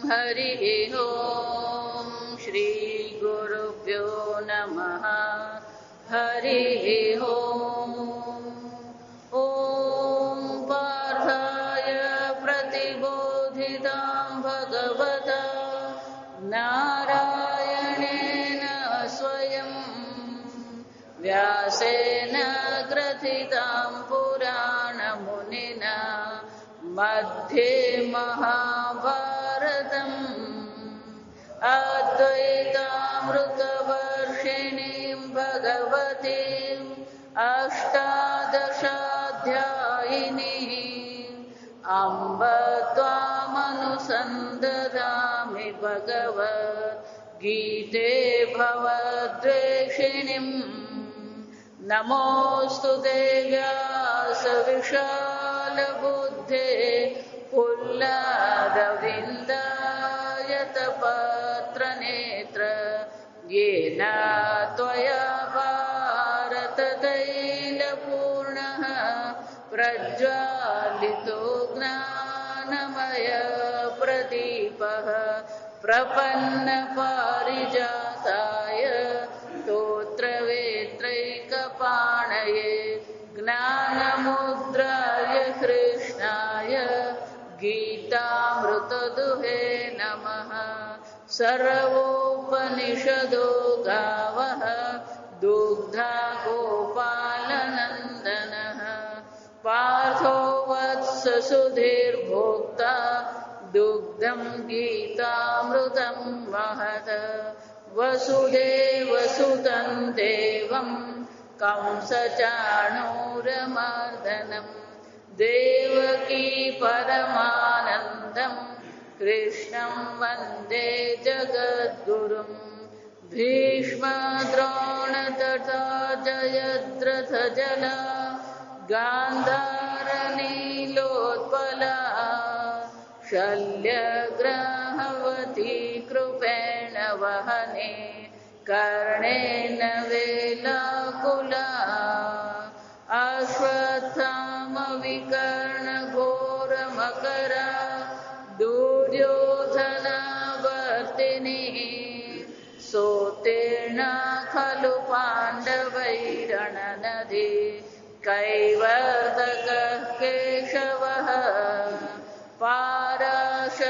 हरिः ॐ श्रीगुरुभ्यो नमः हरिः ॐ पार्थाय प्रतिबोधितां भगवता नारायणेन स्वयं व्यासेन ग्रथितां पुराणमुनिना मध्ये महाभारतम् अद्वैतामृतवर्षिणीं भगवतीम् अष्टादशाध्यायिनीम् अम्ब त्वामनुसन्दधामि भगवद्गीते भवद्वेषिणीम् नमोऽस्तु ते व्यासविशालबुद्धे पुल्लादविन्दायतपत्रनेत्र येन त्वया भारततैलपूर्णः प्रज्वालितो ज्ञानमय प्रदीपः प्रपन्नपारिजाताय स्तोत्रवेत्रैकपाणये ज्ञानमुद्राय कृष्णाय गीतामृतदुहे नमः। सर्वोपनिषदो गावः दुग्धा गोपालनन्दनः पार्थो वत्स सुधीर्भोक्ता दुग्धं गीतामृतं महत् वसुदेवसुतं देवं कंसचाणूरमर्दनं देवकी परमानन्दं कृष्णं वन्दे जगद्गुरुं भीष्मद्रोणतथा जयद्रथजला गान्धारनीलोत्पला शल्यग्राहवती कृपेण वहने कर्णेन वेलाकुला अश्वत्थामविकर्णघोरमकरा दुर्योधनावर्तिनी सोत्तीर्णा खलु पाण्डवैरणनदी कैवर्तकः केशवः पाराशर्यवचः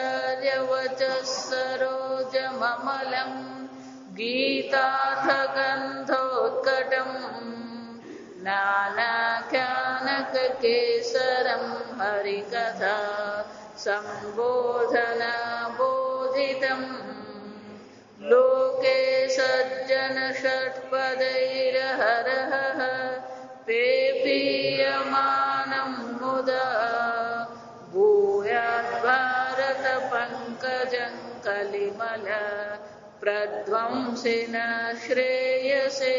सरोजममलं गीतार्थगन्धोत्कटम् नानाख्यानककेसरं हरिकथा सम्बोधनबोधितम् लोके सज्जनषट्पदैर्हरः पेपीयमानं मुदा भूयाद्भारतपङ्कजं कलिमल प्रध्वंसिन श्रेयसे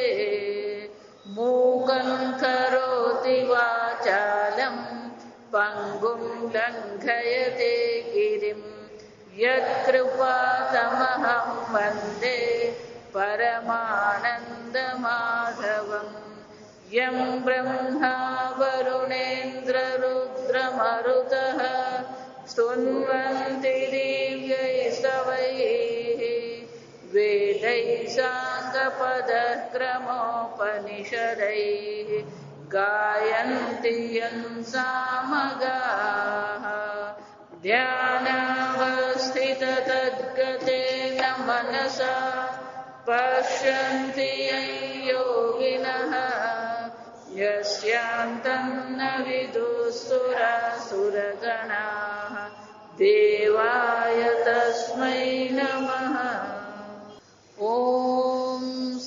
मूकं करोति वाचालं पङ्गुं लङ्घयते गिरिं यत्कृपातमहं वन्दे परमानन्दमाधवम् यं ब्रह्मा वरुणेन्द्ररुद्रमरुतः स्तुन्वन्ति दिव्यैस्तवैः वेदैः साङ्गपदक्रमोपनिषदैः गायन्ति यं सामगाः ध्यानावस्थिततद्गतेन मनसा पश्यन्ति यं योगिनः यस्यान्तं न विदुःसुरासुरगणाः देवाय तस्मै नमः। ॐ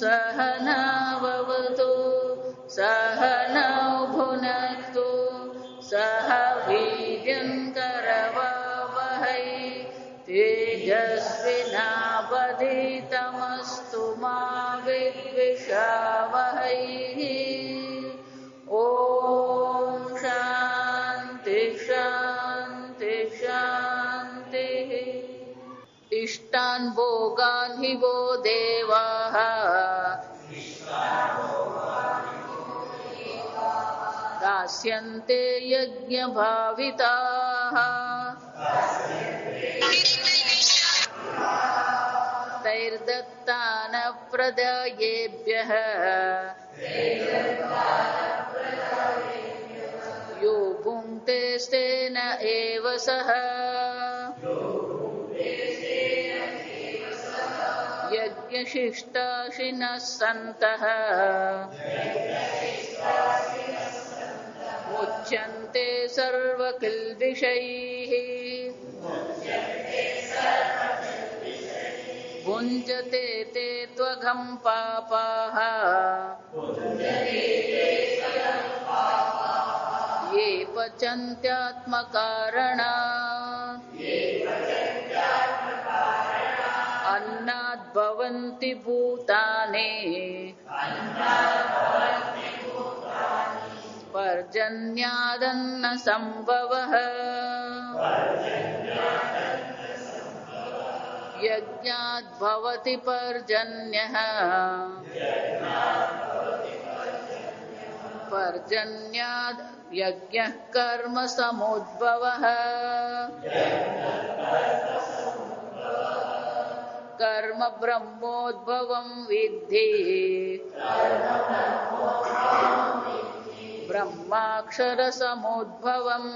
सहना भवतु सहनौ भुनक्तु सह वीर्यं करवावहै तेजस्विनावधीतमस्तु मा विद्विषावहै। ॐ शान्ति शान्ति शान्तिः। इष्टान् भोगान् हि वो देवाः दास्यन्ते यज्ञभाविताः तैर्दत्तान प्रदयेभ्यः यो भुङ्क्ते स्तेन एव सः यज्ञशिष्टाशिनः सन्तः मुच्यन्ते सर्वकिल्बिषैः भुञ्जते ते त्वघं पापाः ये पचन्त्यात्मकारणात् अन्नाद् भवन्ति भूतानि पर्जन्यादन्न संभवः यज्ञाद् भवति पर्जन्यः पर्जन्याद् यज्ञः कर्म समुद्भवः कर्म ब्रह्मोद्भवं विद्धि ब्रह्माक्षर समुद्भवम्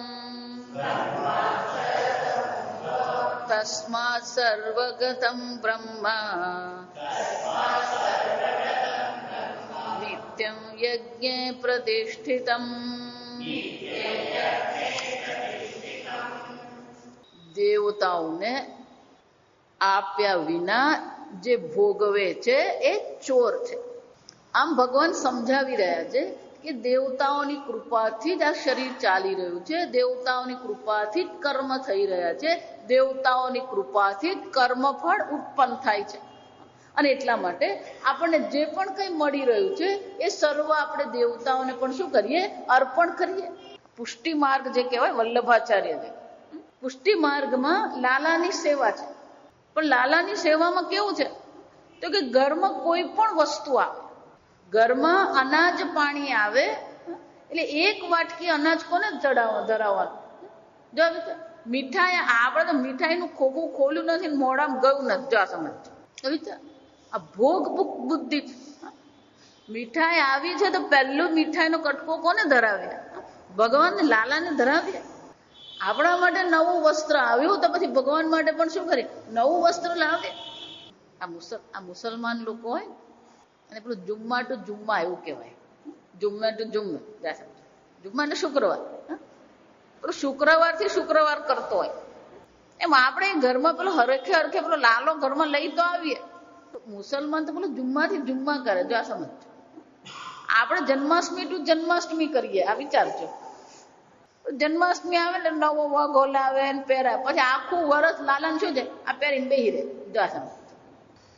तस्मात् सर्वगतं ब्रह्म नित्यं यज्ञे प्रतिष्ठितम् દેવતાઓને આપ્યા વિના જે ભોગવે છે એ ચોર છે. આમ ભગવાન સમજાવી રહ્યા છે કે દેવતાઓની કૃપાથી જ આ શરીર ચાલી રહ્યું છે, દેવતાઓની કૃપાથી જ કર્મ થઈ રહ્યા છે, દેવતાઓની કૃપાથી જ કર્મફળ ઉત્પન્ન થાય છે. અને એટલા માટે આપણને જે પણ કંઈ મળી રહ્યું છે એ સર્વ આપણે દેવતાઓને પણ શું કરીએ? અર્પણ કરીએ. પુષ્ટિ માર્ગ જે કહેવાય વલ્લભાચાર્યને, પુષ્ટિ માર્ગમાં લાલાની સેવા છે. પણ લાલાની સેવામાં કેવું છે તો કે ઘરમાં કોઈ પણ વસ્તુ આવે, ઘરમાં અનાજ પાણી આવે એટલે એક વાટકી અનાજ કોને ધરાવવાનું? જો મીઠાઈ, આપણે તો મીઠાઈનું ખોખું ખોલ્યું નથી, મોઢામાં ગયું નથી. જો આ સમજ, આ ભોગ બુદ્ધિ. મીઠાઈ આવી છે તો પહેલું મીઠાઈનો કટકો કોને ધરાવ્યા? ભગવાનને, લાલાને ધરાવ્યા. આપણા માટે નવું વસ્ત્ર આવ્યું તો પછી ભગવાન માટે પણ શું કરીએ? નવું વસ્ત્ર લાવે. આ મુસલમાન લોકો હોય અને પેલું જુમ્મા ટુ જુમ્મા એવું કહેવાય, જુમ્મે ટુ જુમ્મે. જુમ્મા એટલે શુક્રવાર, પેલો શુક્રવારથી શુક્રવાર કરતો હોય એમ આપણે ઘરમાં પેલો હરખે હરખે પેલો લાલો ઘરમાં લઈ તો આવીએ. મુસલમાન તો પેલો જુમ્માથી જુમ્મા કરે. જો આ સમજ, આપણે જન્માષ્ટમી ટુ જન્માષ્ટમી કરીએ. આ વિચારજો, જન્માષ્ટમી આવે ને નવો વગો લાવે ને પહેરાય, પછી આખું વરસ લાલાને શું છે? આ પહેરીને બેહી રહે. જો આ સમજ,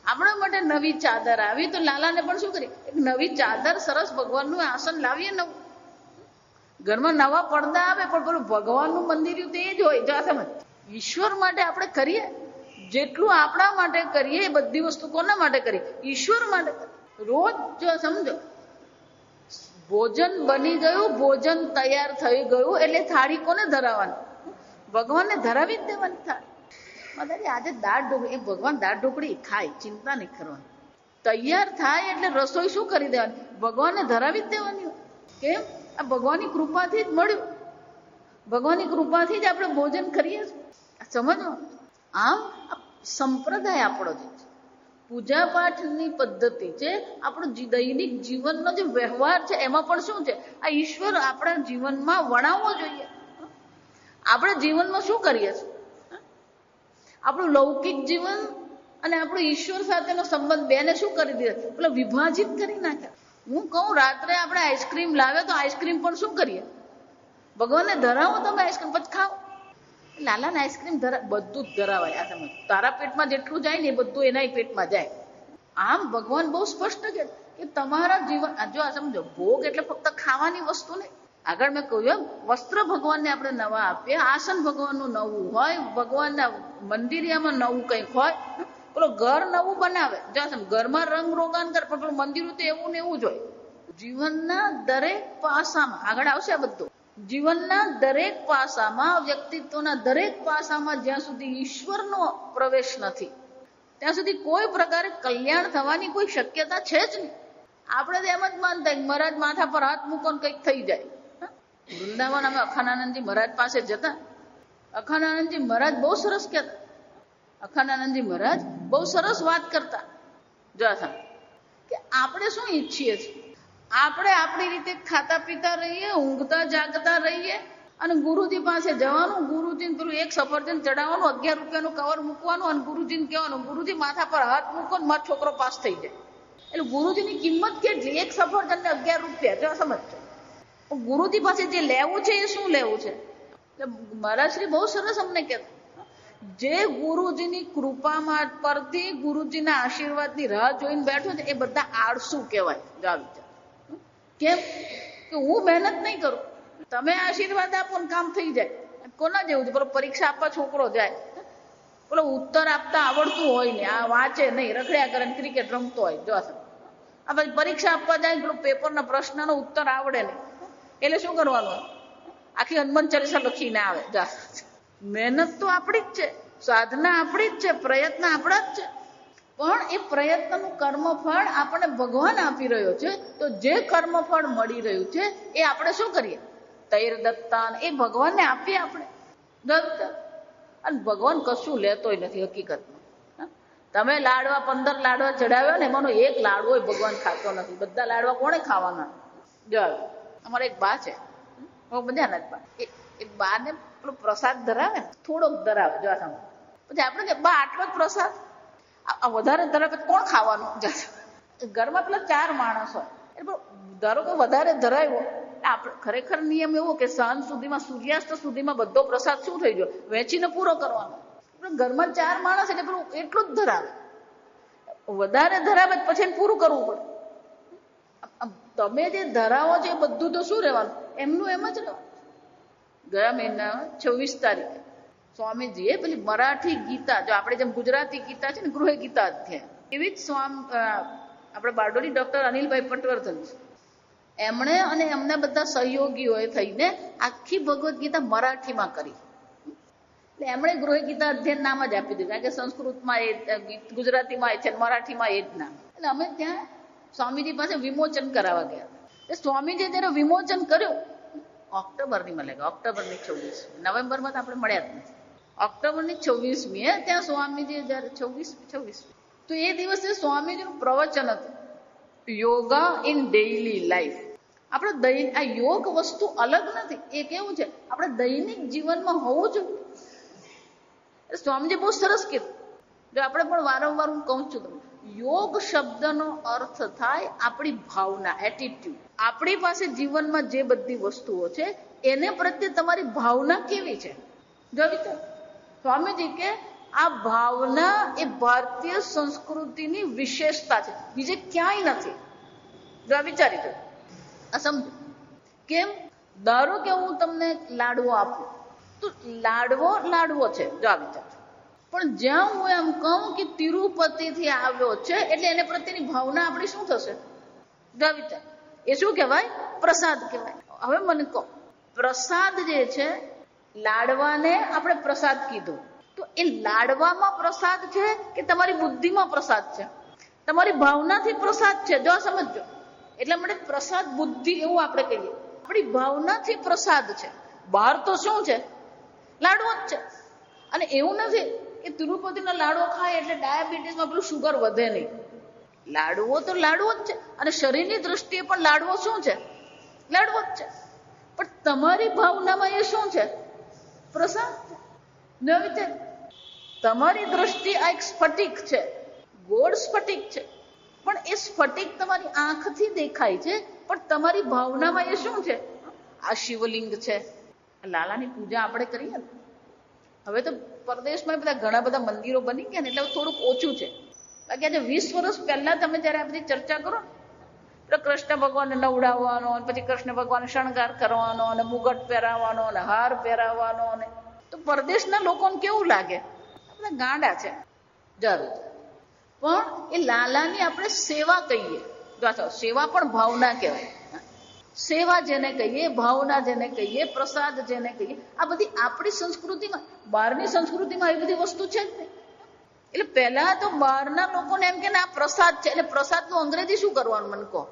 આપણા માટે નવી ચાદર આવી તો લાલાને પણ શું કરીએ? એક નવી ચાદર, સરસ ભગવાનનું આસન લાવીએ નવું. ઘરમાં નવા પડદા આવે પણ પેલું ભગવાનનું મંદિર તો એ જ હોય. જો આ સમજ, ઈશ્વર માટે આપણે કરીએ જેટલું આપણા માટે કરીએ એ બધી વસ્તુ કોના માટે કરીએ? ઈશ્વર માટે. રોજ જો સમજો, ભોજન બની ગયું, ભોજન તૈયાર થઈ ગયું એટલે થાળી કોને ધરાવવાની? ભગવાનને ધરાવી જ દેવાની થાળી. માતાજી આજે દાળ ઢોકળી, એ ભગવાન દાળ ઢોકળી ખાય, ચિંતા નહીં કરવાની. તૈયાર થાય એટલે રસોઈ શું કરી દેવાની? ભગવાનને ધરાવી જ દેવાની. કેમ? આ ભગવાનની કૃપાથી જ મળ્યું. ભગવાનની કૃપાથી જ આપણે ભોજન કરીએ છીએ. સમજો, આમ સંપ્રદાય આપણો જે છે, પૂજા પાઠની પદ્ધતિ છે, આપણો દૈનિક જીવનનો જે વ્યવહાર છે એમાં પણ શું છે? આ ઈશ્વર આપણા જીવનમાં વણાવવો જોઈએ. આપણે જીવનમાં શું કરીએ છીએ? આપણું લૌકિક જીવન અને આપણું ઈશ્વર સાથેનો સંબંધ બેને શું કરી દીધા? પેલો વિભાજિત કરી નાખ્યા. હું કહું રાત્રે આપણે આઈસ્ક્રીમ લાવે તો આઈસ્ક્રીમ પણ શું કરીએ? ભગવાનને ધરાવો તમે આઈસ્ક્રીમ, પછી ખાઓ. લાલાને આઈસ્ક્રીમ બધું જ ધરાવાય. આ સમજ, તારા પેટમાં જેટલું જાય ને એ બધું એના પેટમાં જાય. આમ ભગવાન બહુ સ્પષ્ટ કે તમારા જીવન, જો આ સમજો, ભોગ એટલે ફક્ત ખાવાની વસ્તુ નહીં. આગળ મેં કહ્યું એમ, વસ્ત્ર ભગવાનને આપણે નવા આપીએ, આસન ભગવાનનું નવું હોય, ભગવાનના મંદિરિયામાં નવું કંઈક હોય, પેલો ઘર નવું બનાવે. જો ઘરમાં રંગ રોગાન કરે પણ પેલું મંદિર તો એવું ને એવું જ હોય. જીવનના દરેક પાસામાં આગળ આવશે આ બધું. જીવનના દરેક પાસામાં, વ્યક્તિત્વના દરેક પાસામાં જ્યાં સુધી ઈશ્વરનો પ્રવેશ નથી ત્યાં સુધી કોઈ પ્રકારે કલ્યાણ થવાની કોઈ શક્યતા છે જ નહીં. આપણે તો એમ જ માનતા મહારાજ માથા પર હાથ મૂકો ને કંઈક થઈ જાય. વૃંદાવન અમે અખાનંદજી મહારાજ પાસે જતા. અખાનંદજી મહારાજ બહુ સરસ કહેતા. અખાનંદજી મહારાજ બહુ સરસ વાત કરતા. જો કે આપણે શું ઈચ્છીએ છીએ? આપણે આપણી રીતે ખાતા પીતા રહીએ, ઊંઘતા જાગતા રહીએ અને ગુરુજી પાસે જવાનું, ગુરુજીને પેલું એક સફરજન ચડાવવાનું, 11 રૂપિયાનું કવર મૂકવાનું અને ગુરુજીને કહેવાનું, ગુરુજી માથા પર હાથ મૂકો ને મારો છોકરો પાસ થઈ જાય. એટલે ગુરુજીની કિંમત કેટલી? એક સફરજનને 11 રૂપિયા. જો સમજજો. ગુરુજી પાસે જે લેવું છે એ શું લેવું છે? એટલે મહારાજશ્રી બહુ સરસ અમને કહેતા, જે ગુરુજીની કૃપામાં પરથી ગુરુજીના આશીર્વાદની રાહ જોઈને બેઠો છે એ બધા આળસુ કહેવાય. જા વિચાર. કેમ કે હું મહેનત નહીં કરું, તમે આશીર્વાદ આપો ને કામ થઈ જાય. કોના જેવું છે? પેલો પરીક્ષા આપવા છોકરો જાય, પેલો ઉત્તર આપતા આવડતું હોય ને, આ વાંચે નહીં, રખડ્યા કરે ને ક્રિકેટ રમતો હોય. જો આ પછી પરીક્ષા આપવા જાય, પેલો પેપરના પ્રશ્નનો ઉત્તર આવડે નહીં, એટલે શું કરવાનું? આખી હનુમાન ચાલીસા લખીને આવે. જા, મહેનત તો આપણી જ છે, સાધના આપણી જ છે, પ્રયત્ન આપણા જ છે. પણ એ પ્રયત્નનું કર્મફળ આપણને ભગવાન આપી રહ્યો છે. તો જે કર્મફળ મળી રહ્યું છે એ આપણે શું કરીએ? તૈર દત્તાન, એ ભગવાનને આપીએ આપણે. અને ભગવાન કશું લેતોય નથી હકીકતમાં. તમે લાડવા 15 લાડવા ચડાવ્યો ને, એમાંનો એક લાડવો ભગવાન ખાતો નથી. બધા લાડવા કોણે ખાવાના? જો અમારે એક બા છે, બધાના જ બા. એ બાને પેલો પ્રસાદ ધરાવે ને, થોડોક ધરાવે. જો પછી આપણે કે બા આટલો જ પ્રસાદ, આ વધારે ધરાવે કોણ ખાવાનું? ઘરમાં પેલા 4 માણસ હોય એટલે ધારો કે વધારે ધરાવ્યો, આપણે ખરેખર નિયમ એવો કે સાંજ સુધીમાં, સૂર્યાસ્ત સુધીમાં બધો પ્રસાદ શું થઈ ગયો? વેચીને પૂરો કરવાનો. ઘરમાં 4 માણસ એટલે પેલું એટલું જ ધરાવે. વધારે ધરાવે પછી પૂરું કરવું પડે. તમે જે ધરાવો છો એ બધું તો શું રહેવાનું? એમનું એમ જ રહેવાનું. ગયા મહિના 26 તારીખે સ્વામીજીએ પેલી મરાઠી ગીતા, જો આપણે જેમ ગુજરાતી ગીતા છે ને, ગૃહ ગીતા અધ્યાય, એવી જ આપણે બારડોલી ડોક્ટર અનિલભાઈ પટવર્ધન છે, એમણે અને એમના બધા સહયોગીઓએ થઈને આખી ભગવદ્ ગીતા મરાઠીમાં કરી. એટલે એમણે ગૃહ ગીતા અધ્યયન નામ જ આપી દીધું, કારણ કે સંસ્કૃતમાં એ, ગુજરાતીમાં એ છે, મરાઠીમાં એ જ નામ. એટલે અમે ત્યાં સ્વામીજી પાસે વિમોચન કરાવવા ગયા. એટલે સ્વામીજીએ જયારે વિમોચન કર્યું, ઓક્ટોબરની મળે, ઓક્ટોબરની 26, નવેમ્બરમાં તો આપણે મળ્યા જ નથી. ઓક્ટોબરની 26મીએ ત્યાં સ્વામીજી જયારે 26 તો એ દિવસે સ્વામીજીનું પ્રવચન હતું, યોગા ઇન ડેઇલી લાઈફ. આપણે આ યોગ વસ્તુ અલગ નથી, એ કેવું છે આપણે દૈનિક જીવનમાં હોવું જોઈએ. સ્વામીજી બહુ સરસ કીધું. જો આપણે પણ વારંવાર હું કહું છું તમને, યોગ શબ્દનો અર્થ થાય આપણી ભાવના, એટીટ્યુડ. આપણી પાસે જીવનમાં જે બધી વસ્તુઓ છે એને પ્રત્યે તમારી ભાવના કેવી છે? જો વિચાર, સ્વામીજી કે આ ભાવના એ ભારતીય સંસ્કૃતિની વિશેષતા છે, બીજે ક્યાંય નથી. જો વિચારી દો, આ સમજો. કેમ? ધારો કે હું તમને લાડવો આપું તો લાડવો છે, જો આ વિચાર. પણ જ્યાં હું એમ કહું કે તિરુપતિથી આવ્યો છે, એટલે એને પ્રત્યેની ભાવના આપણી શું થશે? જો વિચાર. એ શું કહેવાય? પ્રસાદ કહેવાય. હવે મને કહો, પ્રસાદ જે છે, લાડવાને આપણે પ્રસાદ કીધો, તો એ લાડવામાં પ્રસાદ છે કે તમારી બુદ્ધિમાં પ્રસાદ છે? તમારી ભાવનાથી પ્રસાદ છે. જો સમજો. એટલે આપણે પ્રસાદ બુદ્ધિ એવું આપણે કહીએ, આપણી ભાવનાથી પ્રસાદ છે. બહાર તો શું છે? લાડવો જ છે. અને એવું નથી કે તિરુપતિનો લાડવો ખાય એટલે ડાયાબિટીસમાં પેલું શુગર વધે નહીં. લાડવો તો લાડવો જ છે, અને શરીરની દ્રષ્ટિએ પણ લાડવો શું છે? લાડવો જ છે. પણ તમારી ભાવનામાં એ શું છે? પ્રસાદ છે. ન વિચાર, તમારી દ્રષ્ટિ આ એક સ્ફટિક છે, ગોળ સ્ફટિક છે, પણ એ સ્ફટિક તમારી આંખથી દેખાય છે, પણ તમારી ભાવનામાં એ શું છે? આ શિવલિંગ છે. લાલાની પૂજા આપણે કરીએ ને, હવે તો પરદેશમાં બધા ઘણા બધા મંદિરો બની ગયા ને, એટલે થોડુંક ઓછું છે. બાકી આજે 20 વર્ષ પહેલા તમે જયારે આ બધી ચર્ચા કરો તો કૃષ્ણ ભગવાનને નવડાવવાનો, પછી કૃષ્ણ ભગવાન શણગાર કરવાનો, અને મુગટ પહેરાવવાનો, અને હાર પહેરાવવાનો, અને તો પરદેશના લોકોને કેવું લાગે? બધા ગાંડા છે જરૂર. પણ એ લાલાની આપણે સેવા કહીએ. જો સેવા પણ ભાવના કહેવાય. સેવા જેને કહીએ, ભાવના જેને કહીએ, પ્રસાદ જેને કહીએ, આ બધી આપણી સંસ્કૃતિમાં, બહારની સંસ્કૃતિમાં એ બધી વસ્તુ છે જ નહીં. એટલે પહેલા તો બહારના લોકોને એમ કે આ પ્રસાદ છે, એટલે પ્રસાદનું અંગ્રેજી શું કરવાનું મને કહો?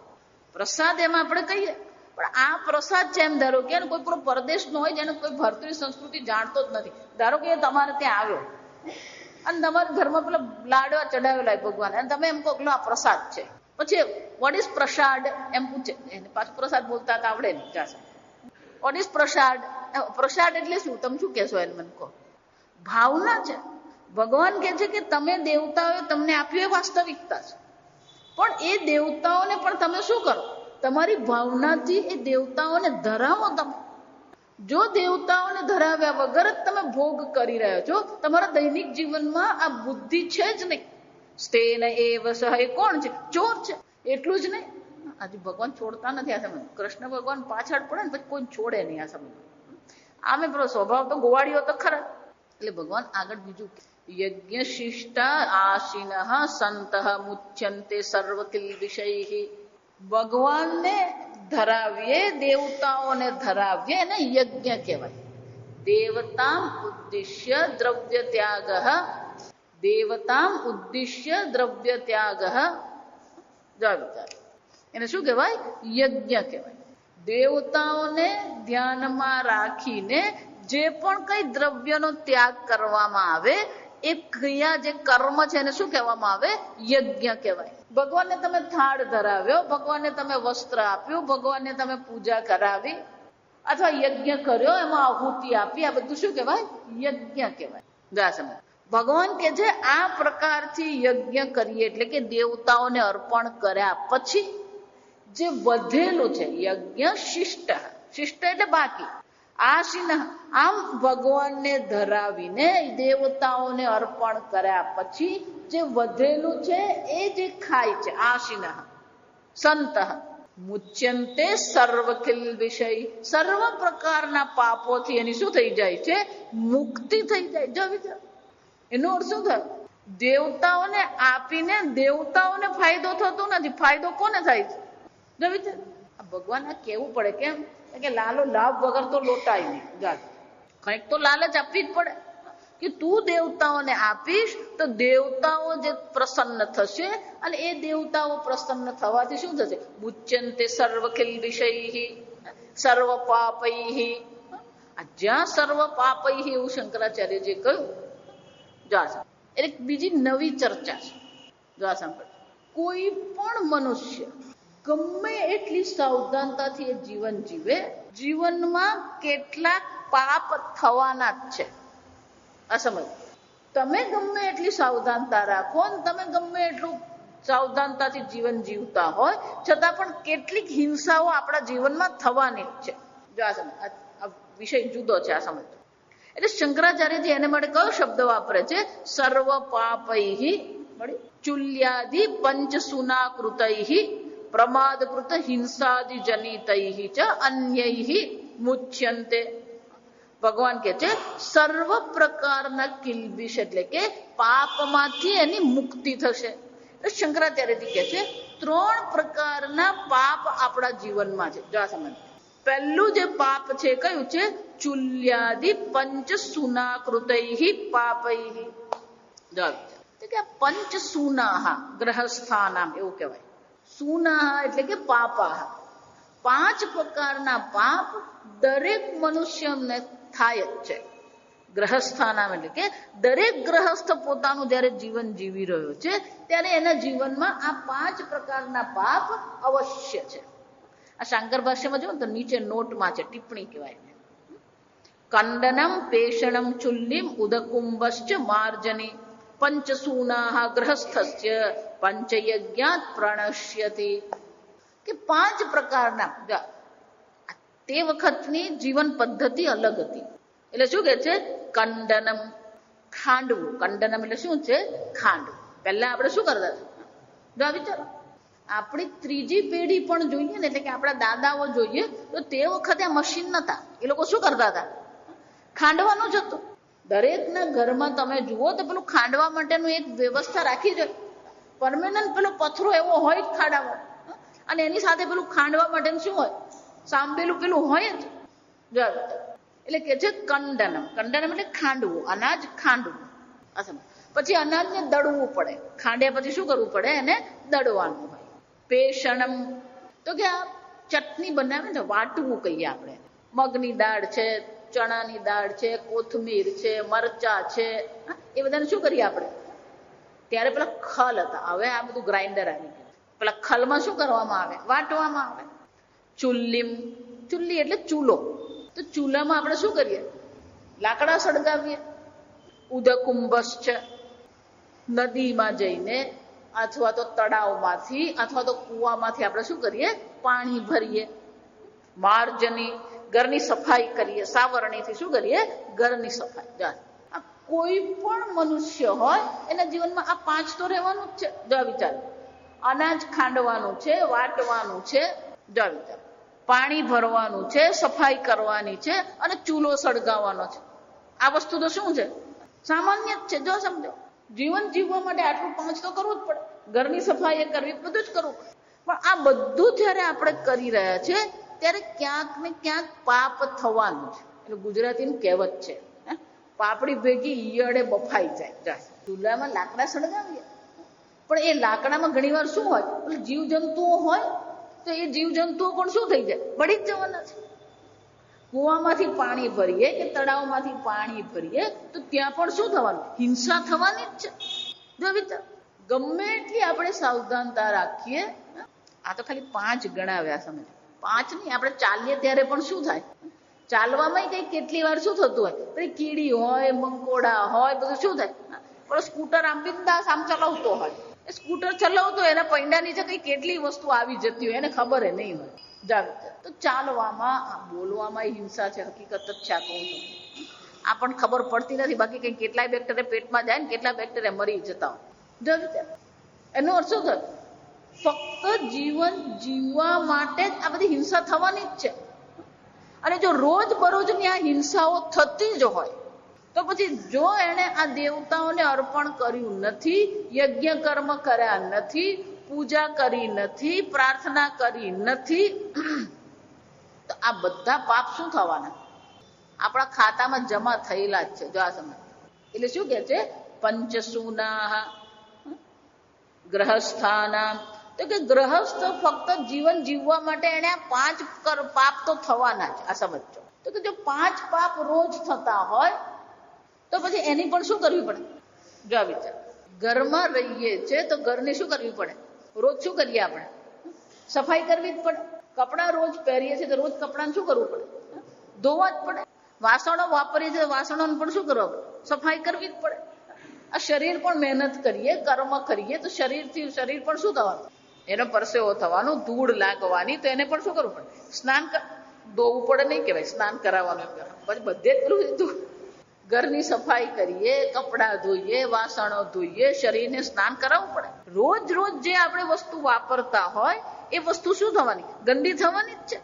પ્રસાદ એમાં આપણે કહીએ, પણ આ પ્રસાદ છે એમ ધારો કે કોઈ પૂરો પરદેશનો હોય જેને કોઈ ભારતીય સંસ્કૃતિ જાણતો જ નથી, ધારો કે તમારે ત્યાં આવ્યો અને તમારા ઘરમાં પેલા લાડવા ચડાવેલા ભગવાન, અને તમે એમ કહો કે આ પ્રસાદ છે, પછી વોટ ઇઝ પ્રસાદ એમ પૂછે, એને પાછું પ્રસાદ બોલતા હતા આવડે નહીં જાશે. વોટ ઇઝ પ્રસાદ? પ્રસાદ એટલે શું? તમે શું કહેશો એને મને કહો? ભાવના છે. ભગવાન કહે છે કે તમે દેવતાઓએ તમને આપ્યું એ વાસ્તવિકતા છે, પણ એ દેવતાઓને પણ તમે શું કરો? તમારી ભાવનાથી એ દેવતાઓને ધરાવો. તમે જો દેવતાઓને ધરાવ્યા વગર જ તમે ભોગ કરી રહ્યા છો, તમારા દૈનિક જીવનમાં આ બુદ્ધિ છે જ નહીં. સ્તેન એવ સહ, એ કોણ છે? ચોર છે. એટલું જ નહીં, આજે ભગવાન છોડતા નથી આ સમય. કૃષ્ણ ભગવાન પાછળ પડે ને પછી કોઈ છોડે નહીં આ સમય. આમે પેલો સ્વભાવ તો ગોવાળીઓ તો ખરા. એટલે ભગવાન આગળ બીજું, યજ્ઞ શિષ્ટા આશિનઃ સંતઃ મુચ્યન્તે સર્વ કિલ્બિષૈઃ. ભગવાનને ધરાવીએ, દેવતાઓને ધરાવીએ એને યજ્ઞ કહેવાય. દેવતામ ઉદ્દિશ્ય દ્રવ્ય ત્યાગઃ, દેવતામ ઉદ્દિશ્ય દ્રવ્ય ત્યાગઃ. એને શું કહેવાય? યજ્ઞ કહેવાય. દેવતાઓને ધ્યાનમાં રાખીને જે પણ કઈ દ્રવ્યનો ત્યાગ કરવામાં આવે, એ ક્રિયા જે કર્મ છે એને શું કહેવામાં આવે? યજ્ઞ કહેવાય. ભગવાનને તમે થાળ ધરાવ્યો, ભગવાનને તમે વસ્ત્ર આપ્યું, ભગવાનને તમે પૂજા કરાવી અથવા યજ્ઞ કર્યો, એમાં આહુતિ આપી, આ બધું શું કહેવાય? યજ્ઞ કહેવાય. ભગવાન કે છે આ પ્રકારથી યજ્ઞ કરીએ એટલે કે દેવતાઓને અર્પણ કર્યા પછી જે વધેલું છે, યજ્ઞ શિષ્ટ, શિષ્ટ એટલે બાકી, આશિન, આમ ભગવાનને ધરાવીને દેવતાઓને અર્પણ કર્યા પછી જે વધેલું છે એ જે ખાય છે, આશિન સંત મુચ્યંતે સર્વ કિલ્બિષૈ. સર્વ પ્રકારના પાપોથી એની શું થઈ જાય છે? મુક્તિ થઈ જાય. જો વિચાર, એનો અર્થ શું થાય? દેવતાઓને આપીને દેવતાઓને ફાયદો થતો નથી, ફાયદો કોને થાય છે? જો વિચાર, ભગવાન આ કેવું પડે કેમ કે લાલો લાભ વગર તો લોટાય નહીં. કંઈક તો લાલચ આપવી જ પડે કે તું દેવતાઓને આપીશ તો દેવતાઓ જે પ્રસન્ન થશે, અને એ દેવતાઓ પ્રસન્ન થવાથી શું થશે? મુચ્યંતે સર્વ કિલ્બિષૈઃ સર્વ પાપૈઃ. જ્યાં સર્વ પાપૈઃ એવું શંકરાચાર્યજી કહ્યું. એટલે બીજી નવી ચર્ચા છે. જો આ સાંભળ, કોઈ પણ મનુષ્ય ગમે એટલી સાવધાનતાથી એ જીવન જીવે, જીવનમાં કેટલાક પાપ થવાના જ છે. આ સમજ, તમે ગમે એટલી સાવધાનતા રાખો ને તમે ગમે એટલું સાવધાનતાથી જીવન જીવતા હોય છતાં પણ કેટલીક હિંસાઓ આપણા જીવનમાં થવાની જ છે. જો આ સમજ, આ વિષય જુદો છે. આ સમજ એટલે શંકરાચાર્યજી એને માટે કયો શબ્દ વાપરે છે? સર્વ પાપૈઃ ચુલ્યાદિ પંચસુનાકૃતૈઃ પ્રમાદકૃત હિંસાદિ જનિતૈઃ ચ અન્યૈઃ મુચ્યન્તે. ભગવાન કે છે સર્વ પ્રકારના કિલ્બિષ એટલે કે પાપમાંથી એની મુક્તિ થશે. શંકરાચાર્યજી કે છે 3 પ્રકારના પાપ આપણા જીવનમાં છે. જો આ સમજ, પહેલું જે પાપ છે કયું છે? ચુલ્યાદિ પંચસુનાકૃતૈઃ પાપૈઃ. જો કે પંચસુનાહ ગ્રહસ્થાનામ એવું કહેવાય. સુનાહ એટલે કે પાપાહ. 5 પ્રકારના પાપ દરેક મનુષ્યને થાય જ છે. ગ્રહસ્થાનામ એટલે કે દરેક ગ્રહસ્થ પોતાનું જયારે જીવન જીવી રહ્યો છે ત્યારે એના જીવનમાં આ 5 પ્રકારના પાપ અવશ્ય છે. આ શાંકર ભાષ્યમાં જો તો નીચે નોટમાં છે, ટિપ્પણી કહેવાય. કંડનમ પેષણમ ચુલ્લીમ ઉદકુંભશ્ચ માર્જની પંચસૂનાહ ગ્રહસ્થસ્ય પંચયજ્ઞાત પ્રણશ્યતિ. કે 5 પ્રકારના, તે વખતની જીવન પદ્ધતિ અલગ હતી. એટલે શું કે છે? કંડનમ, ખાંડવું. કંડનમ એટલે શું છે? ખાંડવું. પહેલા આપણે શું કરતા હતા? જો વિચારો, આપણી ત્રીજી પેઢી પણ જોઈએ ને, એટલે કે આપણા દાદાઓ જોઈએ તો તે વખતે આ મશીન નતા. એ લોકો શું કરતા હતા? ખાંડવાનું જ હતું. દરેકના ઘરમાં તમે જુઓ તો પેલું ખાંડવા માટેનું એક વ્યવસ્થા રાખી છે. પરમેનન્ટ પેલો પથરો એવો હોય જ ખાડામાં, અને એની સાથે પેલું ખાંડવા માટેનું શું હોય? સાંભેલું પેલું હોય જ. એટલે કે છે કંડનમ. કંડનમ એટલે ખાંડવું, અનાજ ખાંડવું. પછી અનાજને દળવું પડે, ખાંડ્યા પછી શું કરવું પડે? એને દળવાનું હોય. પેષણમ તો કે આ ચટણી બનાવે ને, વાટવું કહીએ આપણે. મગની દાળ છે, ચણાની દાળ છે, કોથમીર છે, મરચા છે, એ બધાને શું કરીએ આપણે? ત્યારે પેલા ખલ હતા, હવે આ બધું ગ્રાઇન્ડર આવી ગયું. પેલા ખલમાં શું કરવામાં આવે? વાટવામાં આવે. ચુલ્લી એટલે ચૂલો. તો ચૂલામાં આપણે શું કરીએ? લાકડા સળગાવીએ. ઉદકુંભસ છે, નદીમાં જઈને અથવા તો તળાવમાંથી અથવા તો કૂવામાંથી આપણે શું કરીએ? પાણી ભરીએ. માર્જની ઘરની સફાઈ કરીએ, સાવરણીથી શું કરીએ? ઘરની સફાઈ. કોઈ પણ મનુષ્ય હોય એના જીવનમાં આ 5 તો રહેવાનું જ છે. જો વિચાર, અનાજ ખાંડવાનું છે, વાટવાનું છે, જો વિચાર, પાણી ભરવાનું છે, સફાઈ કરવાની છે અને ચૂલો સળગાવવાનો છે. આ વસ્તુ તો શું છે? સામાન્ય જ છે. જો સમજો, જીવન જીવવા માટે આટલું 5 તો કરવું જ પડે. ઘરની સફાઈ કરવી, બધું જ કરવું પડે. પણ આ બધું જ્યારે આપણે કરી રહ્યા છે ત્યારે ક્યાંક ને ક્યાંક પાપ થવાનું છે. એટલે ગુજરાતીની કહેવત છે, પાપડી ભેગી ઈયળે બફાઈ જાય. ચૂલામાં લાકડા સળગાવીએ, પણ એ લાકડામાં ઘણી વાર શું હોય? જીવજંતુઓ હોય, તો એ જીવજંતુઓ પણ શું થઈ જાય? બળી જ જવાના છે. કૂવામાંથી પાણી ભરીએ કે તળાવમાંથી પાણી ભરીએ તો ત્યાં પણ શું થવાનું? હિંસા થવાની જ છે. જો વિચાર, ગમે એટલી આપણે સાવધાનતા રાખીએ. આ તો ખાલી 5 ગણાવ્યા, સમજ. 5 નહીં, આપણે ચાલીએ ત્યારે પણ શું થાય? ચાલવામાં કઈ કેટલી વાર શું થતું હોય? પછી કીડી હોય, મંકોડા હોય, બધું શું થાય? પણ સ્કૂટર આમ બિંદાસ આમ ચલાવતો હોય, એ સ્કૂટર ચલાવતો હોય, એના પૈડા નીચે કઈ કેટલી વસ્તુ આવી જતી હોય, એને ખબર નહીં હોય. તો ચાલવામાં, બોલવામાં હિંસા છે, હકીકત જ છે. આ કહું છું, આ પણ ખબર પડતી નથી. બાકી કઈ કેટલાય બેક્ટેરિયા પેટમાં જાય ને કેટલા બેક્ટેરિયા મરી જતા હોય. જો એનો અર્થ શું થાય? ફક્ત જીવન જીવવા માટે જ આ બધી હિંસા થવાની જ છે. અને જો રોજ બરોજની આ હિંસાઓ થતી જ હોય તો પછી જો એણે આ દેવતાઓને અર્પણ કર્યું નથી, યજ્ઞ કર્મ કર્યા નથી, પૂજા કરી નથી, પ્રાર્થના કરી નથી, તો આ બધા પાપ શું થવાના? આપણા ખાતામાં જમા થયેલા જ છે. જો આ સમય એટલે શું કે છે? પંચસૂના ગ્રહસ્થાના. તો કે ગ્રહસ્થ ફક્ત જીવન જીવવા માટે એને આ 5 પાપ તો થવાના જ. આ સમજો. તો કે જો 5 પાપ રોજ થતા હોય તો પછી એની પણ શું કરવી પડે? જો વિચાર, ઘરમાં રહીએ છે તો ઘરની શું કરવી પડે? રોજ શું કરીએ આપણે? સફાઈ કરવી જ પડે. કપડાં રોજ પહેરીએ છીએ તો રોજ કપડાને શું કરવું પડે? ધોવા જ પડે. વાસણો વાપરીએ છીએ તો વાસણોને પણ શું કરવા પડે? સફાઈ કરવી જ પડે. આ શરીર પણ મહેનત કરીએ, કર્મ કરીએ તો શરીર પણ શું થવાનું? એનો પરસેવો થવાનું, ધૂળ લાગવાની, તો એને પણ શું કરવું પડે? સ્નાન ધોવું પડે નહીં કહેવાય, સ્નાન કરાવવાનું. પછી બધે જ પેલું લીધું. ઘરની સફાઈ કરીએ, કપડાં ધોઈએ, વાસણો ધોઈએ, શરીરને સ્નાન કરાવવું પડે. રોજ રોજ જે આપણે વસ્તુ વાપરતા હોય એ વસ્તુ શું થવાની? ગંદી થવાની જ છે.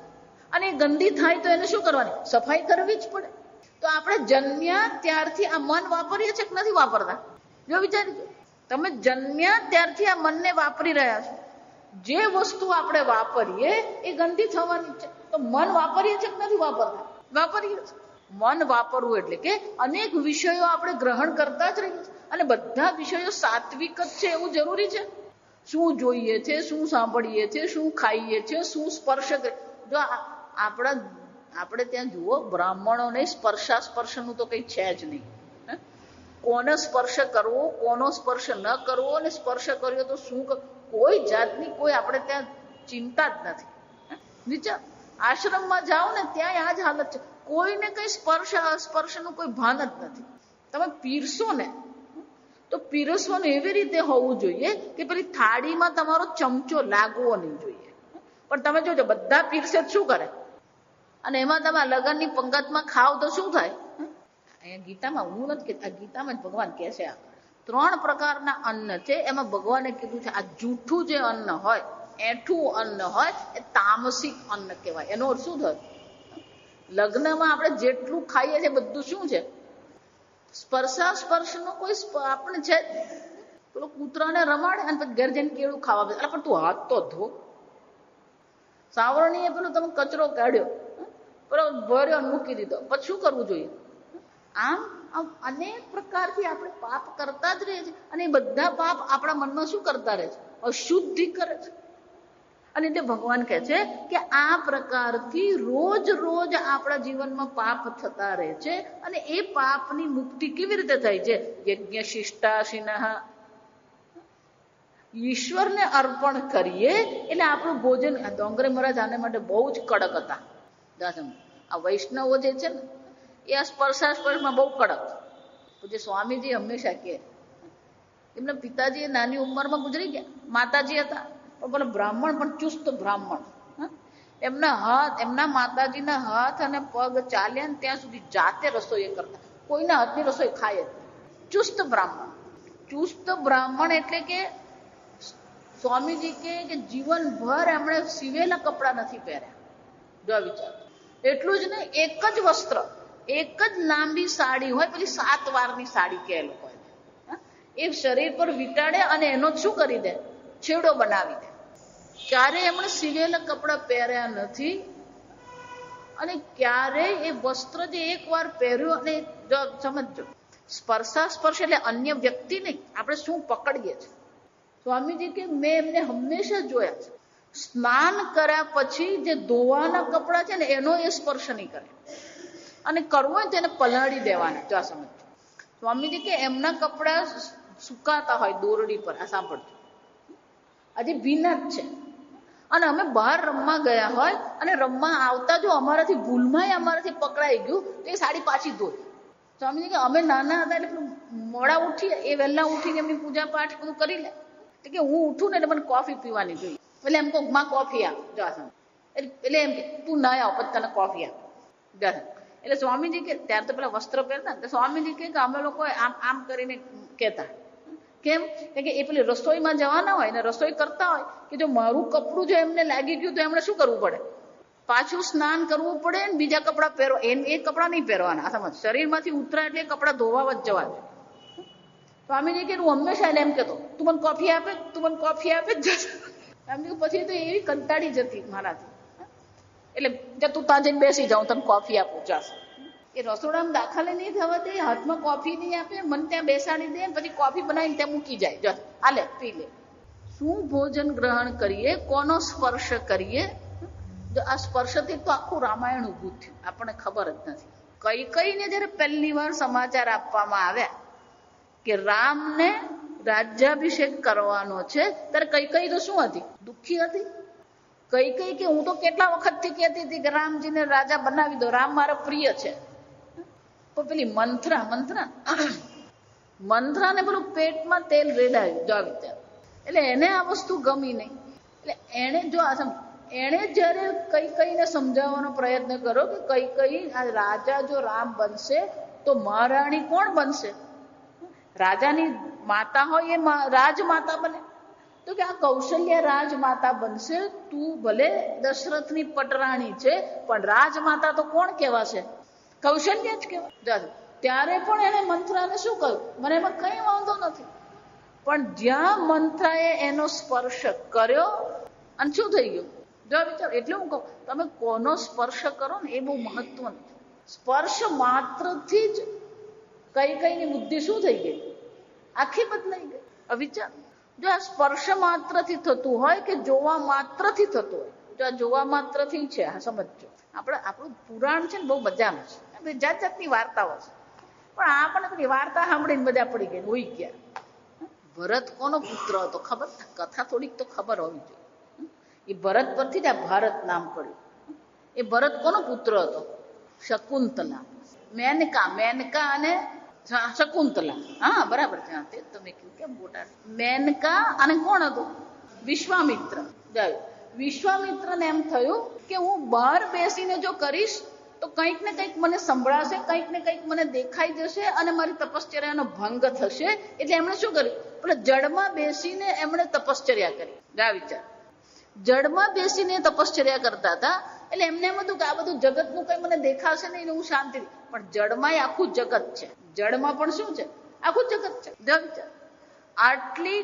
અને એ ગંદી થાય તો એને શું કરવાની? સફાઈ કરવી જ પડે. તો આપણે જન્મ્યા ત્યારથી આ મન વાપરીએ છીએ કે નથી વાપરતા? જો વિચારી, તમે જન્મ્યા ત્યારથી આ મનને વાપરી રહ્યા છો. જે વસ્તુ આપણે વાપરીએ એ ગંદી થવાની છે. તો મન વાપરીએ છીએ કે નથી વાપરતા? વાપરીએ છીએ. મન વાપરવું એટલે કે અનેક વિષયો આપણે ગ્રહણ કરતા જ રહીએ છીએ. અને બધા વિષયો સાત્વિક જ છે એવું જરૂરી છે? શું જોઈએ છે, શું સાંભળીએ છીએ, શું ખાઈએ છીએ, શું સ્પર્શ કરીએ. જો આપણે ત્યાં જુઓ, બ્રાહ્મણોને સ્પર્શાસ્પર્શનું તો કંઈ છે જ નહીં. કોને સ્પર્શ કરવો, કોનો સ્પર્શ ન કરવો, અને સ્પર્શ કર્યો તો શું, કોઈ જાતની કોઈ આપણે ત્યાં ચિંતા જ નથી. વિચાર, આશ્રમમાં જાઓ ને ત્યાં આ જ હાલત છે. કોઈને કઈ સ્પર્શનું કોઈ ભાન જ નથી. તમે પીરસો ને તો પીરસવાનું એવી રીતે હોવું જોઈએ કે પેલી થાળીમાં તમારો ચમચો લાગવો નહીં જોઈએ. પણ તમે જોજો, બધા પીરસે શું કરે? અને એમાં તમે લગનની પંગતમાં ખાવ તો શું થાય? અહીંયા ગીતામાં, હું નથી કહેતા, ગીતામાં જ ભગવાન કહે છે, આ 3 પ્રકારના અન્ન છે. એમાં ભગવાને કીધું છે આ જૂઠું જે અન્ન હોય, એઠું અન્ન હોય, એ તામસિક અન્ન કહેવાય. એનો અર્થ શું થાય? લગ્નમાં આપણે જેટલું ખાઈએ છીએ બધું શું છે? સ્પર્શાસ્પર્શનો કોઈ આપણે છે. પેલો કૂતરાને રમાડે અને પછી ઘર જઈને કેળું ખાવા દે, પણ તું હાથ તો ધો. સાવરણીએ પેલું તમે કચરો કાઢ્યો, પેલો ભર્યો મૂકી દીધો, પછી શું કરવું જોઈએ? આમ અનેક પ્રકારથી આપણે પાપ કરતા જ રહે છે, અને એ બધા પાપ આપણા મનમાં શું કરતા રહે છે? અશુદ્ધિ કરે છે. અને એટલે ભગવાન કહે છે કે આ પ્રકારથી રોજ રોજ આપણા જીવનમાં પાપ થતા રહે છે, અને એ પાપની મુક્તિ કેવી રીતે થાય છે? યજ્ઞ શિષ્ટાશિનઃ, ઈશ્વરને અર્પણ કરીએ એટલે આપણું ભોજન. ડોંગરે મહારાજ આને માટે બહુ જ કડક હતા. આ વૈષ્ણવો જે છે ને એ આ સ્પર્શાસ્પર્શમાં બહુ કડક. પૂજ્ય સ્વામીજી હંમેશા કહે, એમના પિતાજી એ નાની ઉંમરમાં ગુજરી ગયા, માતાજી હતા પણ પેલા બ્રાહ્મણ, પણ ચુસ્ત બ્રાહ્મણ. એમના માતાજીના હાથ અને પગ ચાલ્યા ને ત્યાં સુધી જાતે રસોઈ કરતા, કોઈના હાથની રસોઈ ખાય જ. ચુસ્ત બ્રાહ્મણ. ચુસ્ત બ્રાહ્મણ એટલે કે સ્વામીજી કે જીવનભર એમણે સીવેલા કપડા નથી પહેર્યા. જો વિચાર, એટલું જ નહીં, એક જ વસ્ત્ર, એક જ લાંબી સાડી હોય, પેલી 7 વારની સાડી કે લોકો એ શરીર પર વીંટાળે અને એનો શું કરી દે? છેડો બનાવી દે. ક્યારે એમણે સીવેલા કપડા પહેર્યા નથી, અને ક્યારે એ વસ્ત્ર જે એકવાર પહેર્યું, અને સમજો સ્પર્શાસ્પર્શ એટલે અન્ય વ્યક્તિ નહીં, આપણે શું પકડીએ છીએ. સ્વામીજી કે મેં એમને હંમેશા જોયા છે, સ્નાન કર્યા પછી જે ધોવાના કપડા છે ને એનો એ સ્પર્શ નહીં કરે, અને કરવું હોય તેને પલાળી દેવાના. જો સમજો, સ્વામીજી કે એમના કપડા સુકાતા હોય દોરડી પર, આ સાંભળજો, હજી ભીના જ છે, અને અમે બહાર રમવા ગયા હોય અને રમવા આવતા જો અમારાથી ભૂલમાં અમારાથી પકડાઈ ગયું તો એ સાડી પાછી ધોઈ. સ્વામીજી કે અમે નાના હતા એટલે મોડા ઉઠીએ, એ વહેલા ઉઠીને એમની પૂજા પાઠ બધું કરી લે. કે હું ઉઠું ને એટલે મને કોફી પીવાની જોઈએ, એટલે એમ કહું માં કોફી આપ. જો એટલે એમ કે તું ના આવ પછી તને કોફી આપ. એટલે સ્વામીજી કે ત્યારે તો પેલા વસ્ત્ર પહેરતા ને, સ્વામીજી કે અમે લોકો આમ આમ કરીને કહેતા. કેમ કે એ પેલી રસોઈમાં જવાના હોય ને રસોઈ કરતા હોય કે જો મારું કપડું જો એમને લાગી ગયું તો એમણે શું કરવું પડે? પાછું સ્નાન કરવું પડે ને બીજા કપડાં પહેરો. એ કપડાં નહીં પહેરવાના, સમજ, શરીરમાંથી ઉતરા એટલે કપડાં ધોવા જ જવા દે. સ્વામીજી કે હું હંમેશા એને એમ કહેતો, તું મને કોફી આપે, તું મને કોફી આપે જ. પછી તો એવી કંટાળી જતી મારાથી, એટલે તું ત્યાં જઈને બેસી જાઉં, તને કોફી આપું. જાસ એ રસોડામાં દાખલે નહીં થવા દે, હાથમાં કોફી નહીં આપે, મને ત્યાં બેસાડી દે, પછી કોફી બનાવીને ત્યાં મૂકી જાય. જો હાલે પી લે. શું ભોજન ગ્રહણ કરીએ, કોનો સ્પર્શ કરીએ? જો આ સ્પર્શથી તો આખું રામાયણ ઊભું થયું, આપણને ખબર જ નથી. કઈકઈને જયારે પહેલી વાર સમાચાર આપવામાં આવ્યા કે રામને રાજ્યાભિષેક કરવાનો છે, ત્યારે કઈ તો શું હતી? દુઃખી હતી. કઈ કે હું તો કેટલા વખતથી કહેતી હતી કે રામજીને રાજા બનાવી દો, રામ મારા પ્રિય છે. તો પેલી મંથરાને પેલું પેટમાં તેલ રેડાયું. જો વિચાર, એટલે એને આ વસ્તુ ગમી નહીં. એટલે એને જો એણે જયારે કઈને સમજાવવાનો પ્રયત્ન કર્યો કે કઈ આ રાજા જો રામ બનશે તો મહારાણી કોણ બનશે? રાજાની માતા હોય એ રાજમાતા બને. તો કે આ કૌશલ્ય રાજમાતા બનશે, તું ભલે દશરથની પટરાણી છે પણ રાજમાતા તો કોણ કહેવાશે? કૌશલ્ય જ કહેવાય. ત્યારે પણ એને મંથરાને શું કહ્યું? મને એમાં કઈ વાંધો નથી, પણ જ્યાં મંથરાએ એનો સ્પર્શ કર્યો અને શું થઈ ગયું? જો વિચાર, એટલે હું કહું તમે કોનો સ્પર્શ કરો ને એ બહુ મહત્વનું. સ્પર્શ માત્રથી જ કઈની બુદ્ધિ શું થઈ ગઈ? આખી બદલાઈ ગઈ. વિચાર, જો આ સ્પર્શ માત્રથી થતું હોય કે જોવા માત્રથી થતું હોય? જો આ જોવા માત્રથી છે, હા સમજો. આપણું પુરાણ છે ને બહુ મજાનું છે, જાત જાતની વાર્તાઓ છે, પણ આપણને બધી વાર્તા સાંભળીને મજા પડી ગઈ, હોઈ ગયા. ભરત કોનો પુત્ર હતો ખબર? કથા થોડીક તો ખબર હોવી જોઈએ. એ ભરત પરથી જ આ ભારત નામ પડ્યું. એ ભરત કોનો પુત્ર હતો? શકુંતલા. મેનકા અને શકુંતલા. હા બરાબર છે. તે તમે કહ્યું કેમ મોટા. મેનકા અને કોણ હતું? વિશ્વામિત્ર. વિશ્વામિત્રને એમ થયું કે હું બહાર બેસીને જો કરીશ તો કંઈક ને કંઈક મને સંભળાશે, કંઈક ને કંઈક મને દેખાઈ જશે અને મારી તપશ્ચર્યાનો ભંગ થશે. એટલે એમણે શું કર્યું? પેલા જળમાં બેસીને એમણે તપશ્ચર્યા કરી. જા વિચાર, જળમાં બેસીને તપશ્ચર્યા કરતા હતા. એટલે એમને એમ હતું કે આ બધું જગતનું કઈ મને દેખાશે નહીં, હું શાંતિ. પણ જળમાં આખું જગત છે. જળમાં પણ શું છે? આખું જગત છે. જા વિચાર, આટલી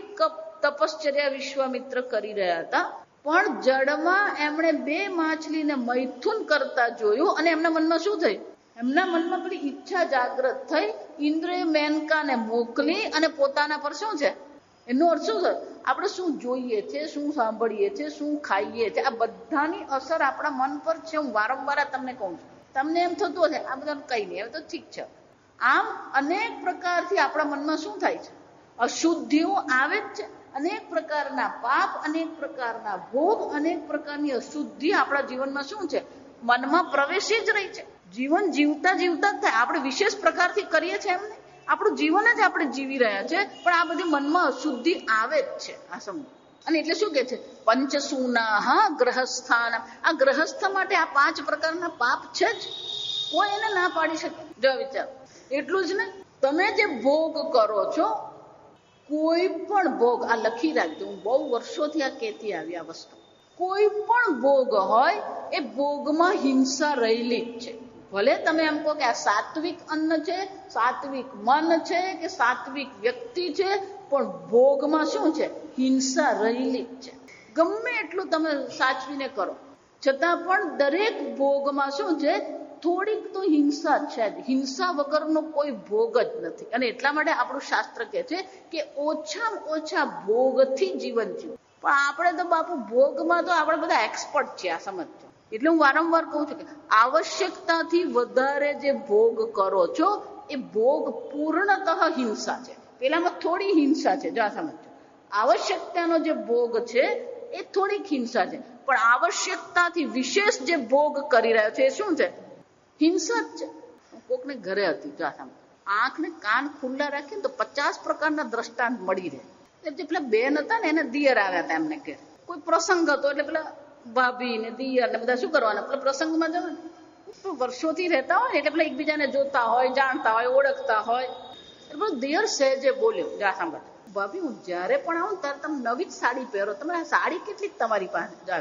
તપશ્ચર્યા વિશ્વામિત્ર કરી રહ્યા હતા, પણ જળમાં એમણે 2 માછલીને મૈથુન કરતા જોયું અને એમના મનમાં શું થયું? એમના મનમાં પેલી ઈચ્છા જાગૃત થઈ, ઇન્દ્રિય મેનકાને મોકલી અને પોતાના પર શું છે એનો અર્થ શું છે, આપણે શું જોઈએ છે, શું સાંભળીએ છીએ, શું ખાઈએ છીએ, આ બધાની અસર આપણા મન પર છે. હું વારંવાર તમને કહું છું. તમને એમ થતું હશે આ બધા કઈ નહીં, હવે તો ઠીક છે. આમ અનેક પ્રકારથી આપણા મનમાં શું થાય છે, અશુદ્ધિઓ આવે જ છે. અનેક પ્રકારના પાપ, અનેક પ્રકારના ભોગ, અનેક પ્રકારની અશુદ્ધિ આપણા જીવનમાં શું છે, મનમાં પ્રવેશી જ રહી છે. જીવન જીવતા જીવતા જ થાય. આપણે વિશેષ પ્રકારથી કરીએ છીએ એમને, આપણું જીવન જ આપણે જીવી રહ્યા છે, પણ આ બધી મનમાં અશુદ્ધિ આવે જ છે. આ સમજો. અને એટલે શું કે છે, પંચસૂના ગ્રહસ્થાન. આ ગ્રહસ્થ માટે આ 5 પ્રકારના પાપ છે જ, કોઈ એને ના પાડી શકે. જો વિચાર, એટલું જ ને, તમે જે ભોગ કરો છો, કોઈ પણ ભોગ, આ લખી રાખજો, હું બહુ વર્ષોથી આ કહેતી આવી આ વસ્તુ, કોઈ પણ ભોગ હોય એ ભોગમાં હિંસા રહેલી જ છે. ભલે તમે એમ કહો કે આ સાત્વિક અન્ન છે, સાત્વિક મન છે, કે સાત્વિક વ્યક્તિ છે, પણ ભોગમાં શું છે, હિંસા રહેલી જ છે. ગમે એટલું તમે સાચવીને કરો છતાં પણ દરેક ભોગમાં શું છે, થોડીક તો હિંસા છે જ. હિંસા વગરનો કોઈ ભોગ જ નથી. અને એટલા માટે આપણું શાસ્ત્ર કહે છે કે ઓછામાં ઓછા ભોગથી જીવન જીવો. પણ આપણે તો બાપુ ભોગમાં તો આપણે બધા એક્સપર્ટ છીએ. આ સમજો. એટલે હું વારંવાર કહું છું કે આવશ્યકતાથી વધારે જે ભોગ કરો છો એ ભોગ પૂર્ણતઃ હિંસા છે. પેલામાં થોડી હિંસા છે. જો આ સમજો, આવશ્યકતાનો જે ભોગ છે એ થોડીક હિંસા છે, પણ આવશ્યકતાથી વિશેષ જે ભોગ કરી રહ્યો છે એ શું છે, હિંસા જ છે. કોકને ઘરે હતી, જો આ સમજો, આંખ ને કાન ખુલ્લા રાખીને તો 50 પ્રકારના દ્રષ્ટાંત મળી રહે. એટલે પેલા બેન હતા ને, એને દિયર આવ્યા હતા એમને કે કોઈ પ્રસંગ હતો, એટલે પેલા ભાભી ને દિયર ને બધા શું કરવાના, પેલા પ્રસંગમાં જવાનું. વર્ષોથી રહેતા હોય એટલે પેલા એકબીજાને જોતા હોય, જાણતા હોય, ઓળખતા હોય. એટલે દિયર સહેજે બોલ્યો, જા સાંભળ ભાભી, હું જયારે પણ આવું ત્યારે તમે નવી જ સાડી પહેરો, તમે આ સાડી કેટલી તમારી પાસે? જા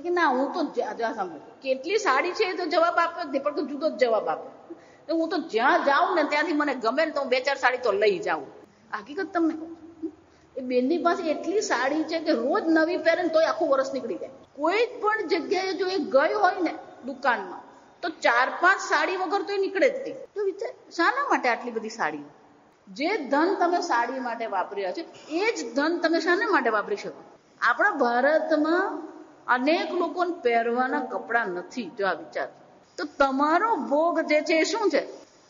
કે ના, હું તો જા સાંભળ, કેટલી સાડી છે એ તો જવાબ આપ્યો જ નહીં, પણ જુદો જ જવાબ આપ્યો. હું તો જ્યાં જાઉં ને ત્યાંથી મને ગમે ને તો હું 2-4 સાડી તો લઈ જાઉં. હકીકત તમને એ બેનની પાસે એટલી સાડી છે કે રોજ નવી પહેરે ને તોય આખું વર્ષ નીકળી જાય. કોઈ પણ જગ્યાએ જો એ ગઈ હોય ને દુકાનમાં તો 4-5 સાડી વગર તો એ નીકળે જ નહીં. તો વિચાર, શાના માટે આટલી બધી સાડીઓ? જે ધન તમે સાડી માટે વાપરી રહ્યા છો એ જ ધન તમે શાના માટે વાપરી શકો? આપણા ભારતમાં અનેક લોકોને પહેરવાના કપડા નથી. જો આ વિચાર, તો તમારો ભોગ જે છે એ શું છે?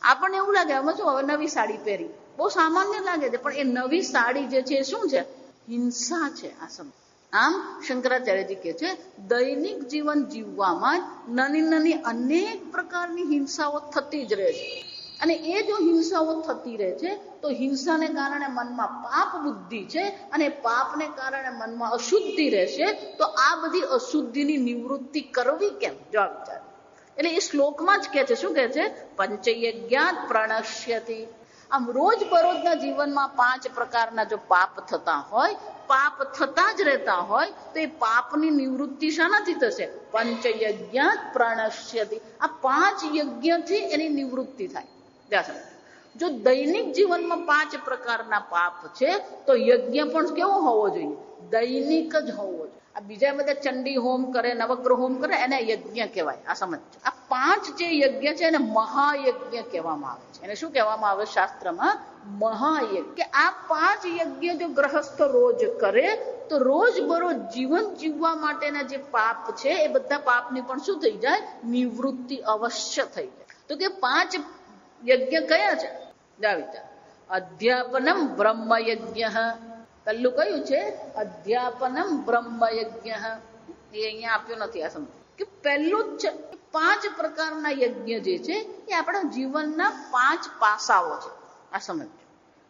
આપણને એવું લાગે અમે શું હવે નવી સાડી પહેરી, બહુ સામાન્ય લાગે છે, પણ એ નવી સાડી જે છે એ શું છે? હિંસા છે. આ સમજ. આમ શંકરાચાર્યજી કહે છે, દૈનિક જીવન જીવવામાં નાની નાની અનેક પ્રકારની હિંસાઓ થતી જ રહે છે. અને એ જો હિંસાઓ થતી રહે છે તો હિંસાને કારણે મનમાં પાપ બુદ્ધિ છે, અને પાપને કારણે મનમાં અશુદ્ધિ રહેશે. તો આ બધી અશુદ્ધિની નિવૃત્તિ કરવી કેમ? જો વિચાર. એટલે એ શ્લોકમાં જ કહે છે, શું કહે છે? પંચયજ્ઞાત પ્રણશ્યતિ. આમ રોજ બરોજના જીવનમાં 5 પ્રકારના જો પાપ થતા હોય, પાપ થતા જ રહેતા હોય, તો એ પાપની નિવૃત્તિ શાનાથી થશે? પંચયજ્ઞાત પ્રણશ્યતિ. આ 5 યજ્ઞથી એની નિવૃત્તિ થાય. જો દૈનિક જીવનમાં 5 પ્રકારના પાપ છે તો યજ્ઞ પણ કેવો હોવો જોઈએ? દૈનિક જ હોવો જોઈએ. આ બીજા બધા ચંડી હોમ કરે, નવગ્રહ હોમ કરે, એને યજ્ઞ કહેવાય. આ સમજ. આ 5 જે યજ્ઞ છે એને મહાયજ્ઞ કહેવામાં આવે છે. એને શું કહેવામાં આવે શાસ્ત્રમાં? મહાયજ્ઞ. કે આ 5 યજ્ઞ જો ગ્રહસ્થ રોજ કરે તો રોજ બરોજ જીવન જીવવા માટેના જે પાપ છે એ બધા પાપની પણ શું થઈ જાય? નિવૃત્તિ અવશ્ય થઈ જાય. તો કે 5 યજ્ઞ કયા છે? જા વિચાર. અધ્યાપનમ બ્રહ્મયજ્ઞ. પહેલું કયું છે? અધ્યાપનમ બ્રહ્મયજ્ઞ. એ અહીંયા આપ્યું નથી. આ સમજ કે પહેલું જ છે. 5 પ્રકારના યજ્ઞ જે છે એ આપણા જીવનના 5 પાસાઓ છે. આ સમજ.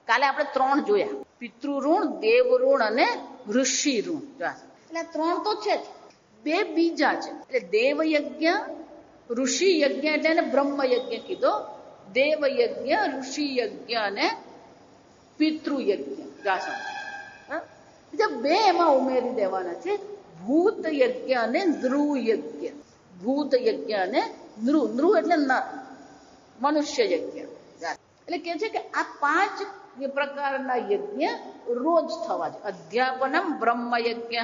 કાલે આપણે 3 જોયા, પિતૃ ઋણ, દેવ ઋણ અને ઋષિ ઋણ. એટલે 3 તો છે જ, 2 બીજા છે. એટલે દેવ યજ્ઞ, ઋષિ યજ્ઞ, એટલે એને બ્રહ્મયજ્ઞ કીધો. દેવ યજ્ઞ, ઋષિ યજ્ઞ અને પિતૃયજ્ઞ. બીજા 2 એમાં ઉમેરી દેવાના છે, ભૂત યજ્ઞ અને નૃ યજ્ઞ. ભૂત યજ્ઞ અને નૃ. નૃ એટલે નર, મનુષ્ય યજ્ઞ. એટલે કે છે કે આ 5 પ્રકારના યજ્ઞ રોજ થવા છે. અધ્યાપનમ બ્રહ્મયજ્ઞ,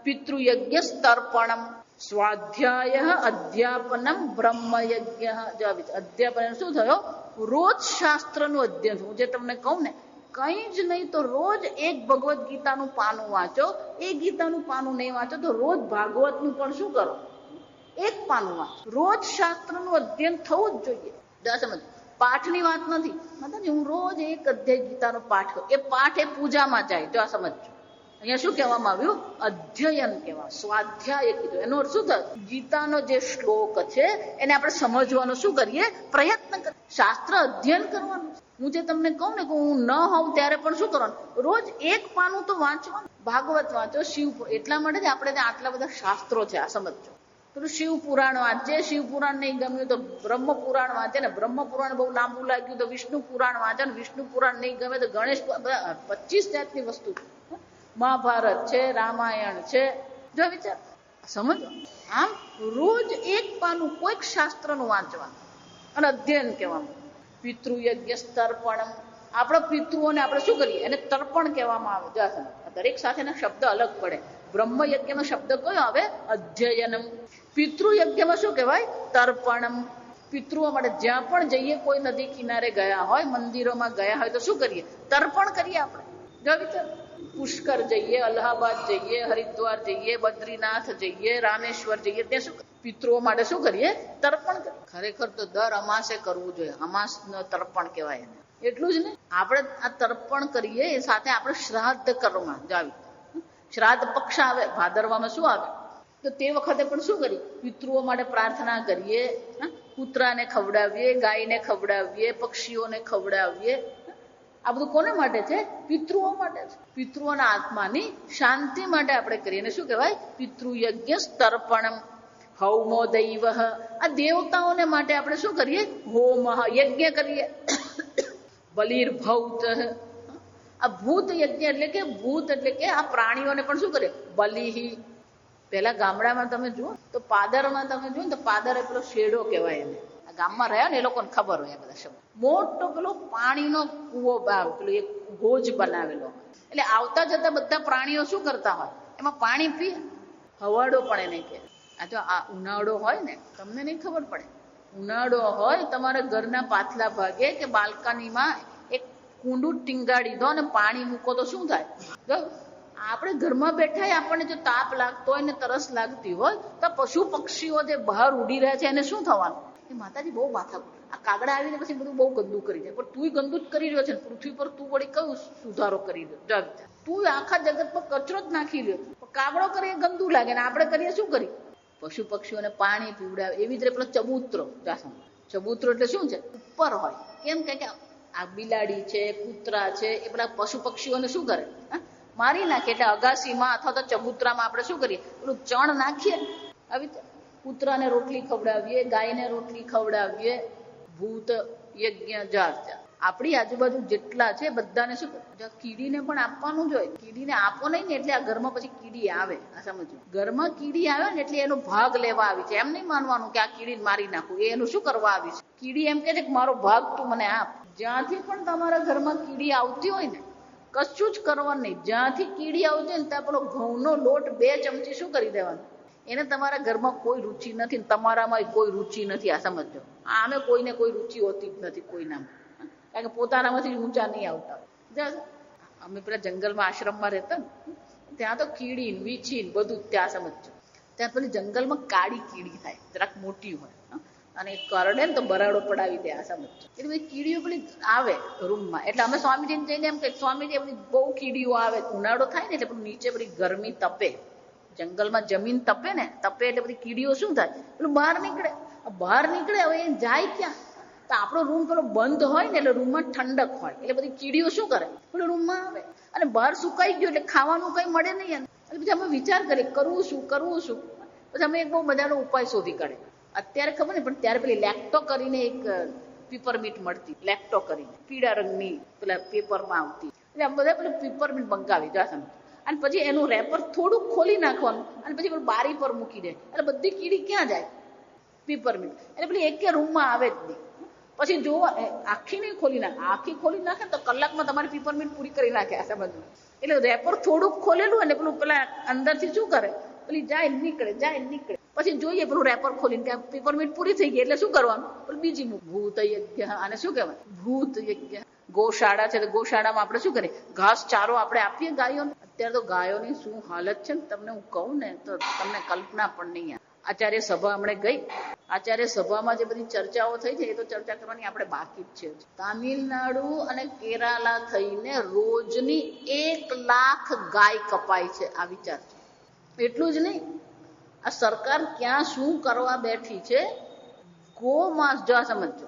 પિતૃયજ્ઞ તર્પણમ, સ્વાધ્યાય અધ્યાપનમ બ્રહ્મયજ્ઞ. અધ્યાપન શું થયો? રોજ શાસ્ત્રનું અધ્યયન. હું જે તમને કહું ને, કંઈ જ નહીં તો રોજ એક ભગવદ્ ગીતાનું પાનું વાંચો. એ ગીતાનું પાનું નહીં વાંચો તો રોજ ભાગવતનું પણ શું કરો? એક પાનું વાંચો. રોજ શાસ્ત્રનું અધ્યયન થવું જ જોઈએ. સમજ, પાઠની વાત નથી. મતલબ હું રોજ એક અધ્યાય ગીતાનો પાઠ કરું. એ પાઠ એ પૂજામાં જાય. જો આ સમજો, અહીંયા શું કહેવામાં આવ્યું? અધ્યયન કહેવા, સ્વાધ્યાય કીધું. એનો અર્થ શું થાય? ગીતાનો જે શ્લોક છે એને આપણે સમજવાનો શું કરીએ? પ્રયત્ન કરીએ. શાસ્ત્ર અધ્યયન કરવાનું. હું જે તમને કહું ને કે હું ન હોઉં ત્યારે પણ શું કરવાનું? રોજ એક પાનું તો વાંચવાનું. ભાગવત વાંચો, શિવ. એટલા માટે જ આપણે ત્યાં આટલા બધા શાસ્ત્રો છે. આ સમજો. પેલું શિવ પુરાણ વાંચે, શિવ પુરાણ નહીં ગમ્યું તો બ્રહ્મ પુરાણ વાંચે ને, બ્રહ્મ પુરાણ બહુ લાંબુ લાગ્યું તો વિષ્ણુ પુરાણ વાંચે ને, વિષ્ણુ પુરાણ નહીં ગમે તો ગણેશ. 25 જાતની વસ્તુ. મહાભારત છે, રામાયણ છે. જો વિચાર, સમજો. આમ રોજ એક પાનું કોઈક શાસ્ત્રનું વાંચવાનું અને અધ્યયન કહેવામાં. પિતૃયજ્ઞ તર્પણમ. આપણા પિતૃઓને આપણે શું કરીએ? એને તર્પણ કહેવામાં આવે. દરેક સાથેના શબ્દ અલગ પડે. બ્રહ્મયજ્ઞનો શબ્દ કયો આવે? અધ્યયનમ. પિતૃયજ્ઞમાં શું કહેવાય? તર્પણમ. પિતૃઓ માટે જ્યાં પણ જઈએ, કોઈ નદી કિનારે ગયા હોય, મંદિરોમાં ગયા હોય તો શું કરીએ? તર્પણ કરીએ આપણે. જો વિચાર, પુષ્કર જઈએ, અલ્હાબાદ જઈએ, હરિદ્વાર જઈએ, બદ્રીનાથ જઈએ, રામેશ્વર જઈએ, ત્યાં શું પિતૃઓ માટે શું કરીએ? તર્પણ કરીએ. ખરેખર તો દર અમાસે કરવું જોઈએ. અમાસ તર્પણ કહેવાય એને. એટલું જ ને, આપણે આ તર્પણ કરીએ એ સાથે આપણે શ્રાદ્ધ કરવા જાવી. શ્રાદ્ધ પક્ષ આવે, ભાદરવામાં શું આવે? તો તે વખતે પણ શું કરીએ? પિતૃઓ માટે પ્રાર્થના કરીએ. કૂતરાને ખવડાવીએ, ગાયને ખવડાવીએ, પક્ષીઓને ખવડાવીએ. આ બધું કોને માટે છે? પિતૃઓ માટે છે. પિતૃઓના આત્માની શાંતિ માટે આપણે કરીએ. એને શું કહેવાય? પિતૃયજ્ઞ તર્પણમ. હૌમો દૈવ. આ દેવતાઓને માટે આપણે શું કરીએ? હોમ, યજ્ઞ કરીએ. બલિર્ભૌત. આ ભૂત યજ્ઞ એટલે કે ભૂત એટલે કે આ પ્રાણીઓને પણ શું કરે? બલિહી. પેલા ગામડામાં તમે જુઓ તો પાદરમાં તમે જુઓ ને તો પાદર એ પેલો શેડો કહેવાય એને. આ ગામમાં રહ્યા ને એ લોકોને ખબર હોય આ બધા શબ્દ. મોટો પેલો પાણીનો કૂવો, પેલો એક ગોજ બનાવેલો. એટલે આવતા જતા બધા પ્રાણીઓ શું કરતા હોય? એમાં પાણી પીએ. હવાડો પણ એને કહે. આ જો આ ઉનાળો હોય ને, તમને નહીં ખબર પડે. ઉનાળો હોય, તમારા ઘરના પાછલા ભાગે કે બાલ્કનીમાં એક કુંડું ટીંગાડી દો અને પાણી મૂકો તો શું થાય? જો આપણે ઘરમાં બેઠા આપણને જો તાપ લાગતો હોય ને તરસ લાગતી હોય તો પશુ પક્ષીઓ જે બહાર ઉડી રહ્યા છે એને શું થવાનું? એ માતાજી બહુ માથા. આ કાગડા આવીને પછી બધું બહુ ગંદુ કરી જાય. પણ તું ગંદુ જ કરી રહ્યો છે. પૃથ્વી પર તું વળી કયું સુધારો કરી રહ્યો? તું આખા જગત પર કચરો જ નાખી રહ્યો. કાગડો કરે એ ગંદુ લાગે ને આપણે કરીએ શું કરીએ? પશુ પક્ષીઓને પાણી પીવડાવે. એવી જ રીતે પેલો ચબૂતરો. ચબૂતરો એટલે શું છે? ઉપર હોય. કેમ કે આ બિલાડી છે, કૂતરા છે, એ પેલા પશુ પક્ષીઓને શું કરે? મારી નાખે. એટલે અગાસીમાં અથવા તો ચબૂતરામાં આપણે શું કરીએ? પેલું ચણ નાખીએ. આવી કૂતરાને રોટલી ખવડાવીએ, ગાયને રોટલી ખવડાવીએ. ભૂત યજ્ઞ જાત. આપણી આજુબાજુ જેટલા છે બધાને શું કરે? કીડીને પણ આપવાનું જોઈએ. કીડીને આપો નહીં ને એટલે આ ઘરમાં પછી કીડી આવે. આ સમજો, ઘરમાં કીડી આવે ને એટલે એનો ભાગ લેવા આવી છે. એમ નહીં માનવાનું કે આ કીડીને મારી નાખું. એ એનું શું કરવા આવી છે? કીડી એમ કે છે કે મારો ભાગ તું મને આપ. જ્યાંથી પણ તમારા ઘરમાં કીડી આવતી હોય ને, કશું જ કરવાનું નહીં. જ્યાંથી કીડી આવતી હોય ને ત્યાં પેલો ઘઉંનો લોટ 2 ચમચી શું કરી દેવાનું? એને તમારા ઘરમાં કોઈ રુચિ નથી, તમારામાં કોઈ રુચિ નથી. આ સમજો, આમે કોઈને કોઈ રુચિ હોતી જ નથી કોઈનામાં. કારણ કે પોતાનામાંથી ઊંચા નહીં આવતા. અમે પેલા જંગલમાં આશ્રમમાં રહેતા ને, ત્યાં તો કીડી વીછી બધું ત્યાં સમજો. ત્યાં પેલી જંગલમાં કાળી કીડી થાય, જરાક મોટી હોય અને કરડે ને તો બરાડો પડાવી દે. આ સમજો. એટલે બધી કીડીઓ પેલી આવે રૂમમાં. એટલે અમે સ્વામીજીને જઈને એમ કે સ્વામીજી બધી બહુ કીડીઓ આવે. ઉનાળો થાય ને એટલે પેલું નીચે બધી ગરમી તપે. જંગલમાં જમીન તપે ને, તપે એટલે બધી કીડીઓ શું થાય? પેલું બહાર નીકળે. બહાર નીકળે, હવે એ જાય ક્યાં? તો આપણો રૂમ પેલો બંધ હોય ને એટલે રૂમમાં ઠંડક હોય. એટલે બધી કીડીઓ શું કરે? પેલો રૂમમાં આવે. અને બહાર સુકાઈ ગયું એટલે ખાવાનું કંઈ મળે નહીં. એટલે પછી અમે વિચાર કરીએ કરવું શું. પછી અમે એક બહુ મજાનો ઉપાય શોધી કાઢે. અત્યારે ખબર ને, પણ ત્યારે પેલી લેક્ટો કરીને એક પીપરમીટ મળતી. લેક્ટો કરીને પીળા રંગની પેલા પેપરમાં આવતી. એટલે અમે બધા પેલું પીપરમીટ મંગાવી જાસમ. અને પછી એનું રેપર થોડુંક ખોલી નાખવાનું અને પછી પેલું બારી પર મૂકી દે. એટલે બધી કીડી ક્યાં જાય? પીપરમીટ. એટલે પેલી એક રૂમમાં આવે જ નહીં. પછી જો આખી નહીં ખોલી નાખે, આખી ખોલી નાખે તો કલાકમાં તમારી પીપરમીટ પૂરી કરી નાખે. આ સમજવું. એટલે રેપર થોડુંક ખોલેલું અને પેલું પેલા અંદરથી શું કરે? પેલી જાય નીકળે. પછી જોઈએ પેલું રેપર ખોલીને કે પેપરમીટ પૂરી થઈ ગઈ એટલે શું કરવાનું, પેલું બીજી ભૂત યજ્ઞ, આને શું કહેવાય, ભૂત યજ્ઞ. ગૌશાળા છે તો ગૌશાળામાં આપણે શું કરીએ, ઘાસ ચારો આપણે આપીએ ગાયોને. અત્યારે તો ગાયોની શું હાલત છે ને તમને હું કહું ને તો તમને કલ્પના પણ નહીં આવે. આચાર્ય સભા હમણાં ગઈ, આચાર્ય સભામાં જે બધી ચર્ચાઓ થઈ છે એ તો ચર્ચા કરવાની આપણે બાકી જ છે. તામિલનાડુ અને કેરાલા થઈને રોજની 1 લાખ ગાય કપાય છે. આ વિચાર છે. એટલું જ નહીં, આ સરકાર ક્યાં શું કરવા બેઠી છે. ગો માંસ, જો સમજો,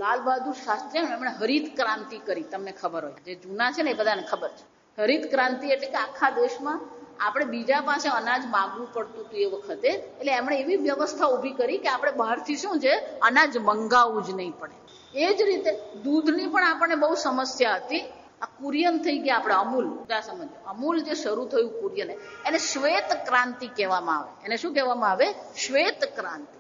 લાલ બહાદુર શાસ્ત્રી એમણે હરિત ક્રાંતિ કરી, તમને ખબર હોય, જે જૂના છે ને એ બધાને ખબર છે. હરિત ક્રાંતિ એટલે કે આખા દેશમાં આપણે બીજા પાસે અનાજ માંગવું પડતું હતું એ વખતે, એટલે એમણે એવી વ્યવસ્થા ઊભી કરી કે આપણે બહારથી શું છે અનાજ મંગાવવું જ નહીં પડે. એ જ રીતે દૂધની પણ આપણને બહુ સમસ્યા હતી. આ કુરિયન થઈ ગયા આપણે અમૂલ, સમજો, અમૂલ જે શરૂ થયું કુરિયન, એને શ્વેત ક્રાંતિ કહેવામાં આવે. એને શું કહેવામાં આવે, શ્વેત ક્રાંતિ.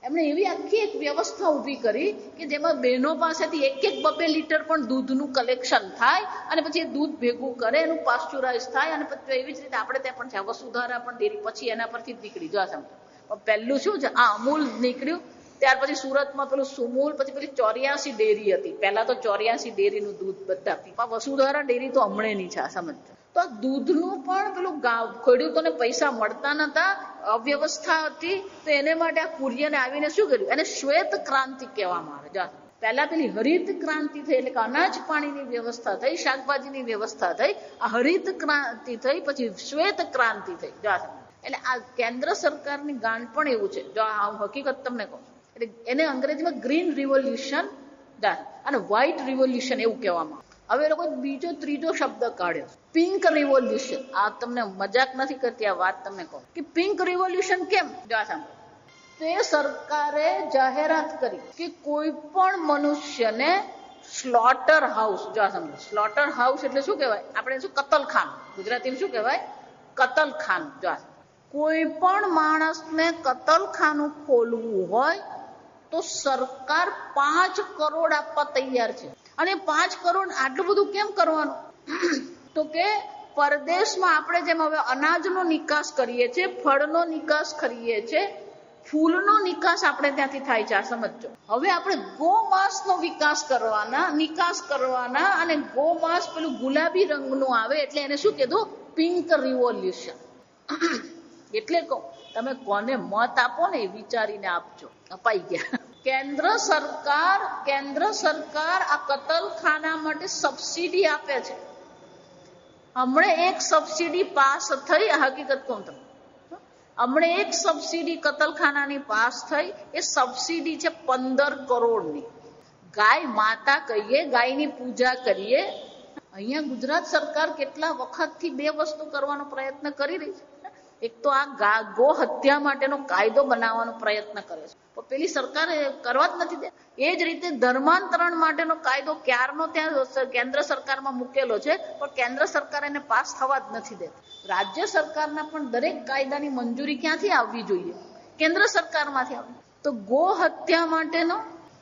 એમણે એવી આખી એક વ્યવસ્થા ઊભી કરી કે જેમાં બહેનો પાસેથી 1-2 લીટર પણ દૂધનું કલેક્શન થાય અને પછી એ દૂધ ભેગું કરે, એનું પાસ્ચ્યુરાઇઝ થાય અને પછી એવી જ રીતે આપણે ત્યાં પણ છે વસુધારા પણ ડેરી, પછી એના પરથી જ નીકળી. જો સમજો, પહેલું શું છે આ અમૂલ નીકળ્યું, ત્યાર પછી સુરતમાં પેલું સુમૂલ, પછી પેલી 84 ડેરી હતી. પહેલા તો 84 ડેરીનું દૂધ બધા પીવા, વસુધારા ડેરી તો હમણાંની છે. સમજો, તો દૂધનું પણ પેલું ખેડૂતોને પૈસા મળતા નતા, અવ્યવસ્થા હતી, તો એને માટે આ કુરિયને આવીને શું કર્યું, એને શ્વેત ક્રાંતિ કહેવામાં આવે. પહેલા પેલી હરિત ક્રાંતિ થઈ એટલે કે અનાજ પાણીની વ્યવસ્થા થઈ, શાકભાજીની વ્યવસ્થા થઈ. આ હરિત ક્રાંતિ થઈ, પછી શ્વેત ક્રાંતિ થઈ. એટલે આ કેન્દ્ર સરકારની ગાંઠ પણ એવું છે. જો આ હકીકત તમને કહું, એટલે એને અંગ્રેજીમાં ગ્રીન રિવોલ્યુશન અને વ્હાઇટ રિવોલ્યુશન એવું કહેવામાં આવે. હવે એ લોકો બીજો ત્રીજો શબ્દ કાઢ્યો, પિંક રિવોલ્યુશન. આ તમને મજાક નથી કરતી આ વાત, તમને કહું કે પિંક રિવોલ્યુશન કેમ. જો સાંભળો, તે સરકારે જાહેરાત કરી કે કોઈ પણ મનુષ્યને સ્લોટર હાઉસ, જો સમજો, સ્લોટર હાઉસ એટલે શું કહેવાય, આપણે શું કતલખાનું, ગુજરાતીમાં શું કહેવાય, કતલખાનું. જો કોઈ પણ માણસને કતલખાનું ખોલવું હોય તો સરકાર 5 કરોડ આપવા તૈયાર છે. અને 5 કરોડ આટલું બધું કેમ કરવાનું, તો કે પરદેશમાં આપણે જેમ હવે અનાજનો નિકાસ કરીએ છીએ, ફળનો નિકાસ કરીએ છીએ, ફૂલનો નિકાસ આપણે ત્યાંથી થાય છે. આ સમજો, હવે આપણે ગોમાંસનો નિકાસ કરવાના અને ગોમાંસ પેલું ગુલાબી રંગનું આવે એટલે એને શું કીધું, પિંક રિવોલ્યુશન. એટલે કહું, તમે કોને મત આપો ને એ વિચારીને આપજો. અપાઈ ગયા. કેન્દ્ર સરકાર આ કતલખાના માટે સબસિડી આપે છે. હમણાં એક સબસિડી પાસ થઈ, હકીકત કહું તમને, હમણાં એક સબસિડી કતલખાનાની પાસ થઈ. એ સબસિડી છે 15 કરોડની. ગાય માતા કહીએ, ગાયની પૂજા કરીએ. અહીંયા ગુજરાત સરકાર કેટલા વખતથી 2 વસ્તુ કરવાનો પ્રયત્ન કરી રહી છે. એક તો આ ગો હત્યા માટેનો કાયદો બનાવવાનો પ્રયત્ન કરે છે, પણ પેલી સરકારે કરવા જ નથી દે. એ જ રીતે ધર્માંતરણ માટેનો કાયદો ક્યારનો ત્યાં કેન્દ્ર સરકારમાં મૂકેલો છે, પણ કેન્દ્ર સરકાર એને પાસ થવા જ નથી દેતી. રાજ્ય સરકારના પણ દરેક કાયદાની મંજૂરી ક્યાંથી આવવી જોઈએ, કેન્દ્ર સરકારમાંથી આવવી. તો ગો હત્યા માટેનો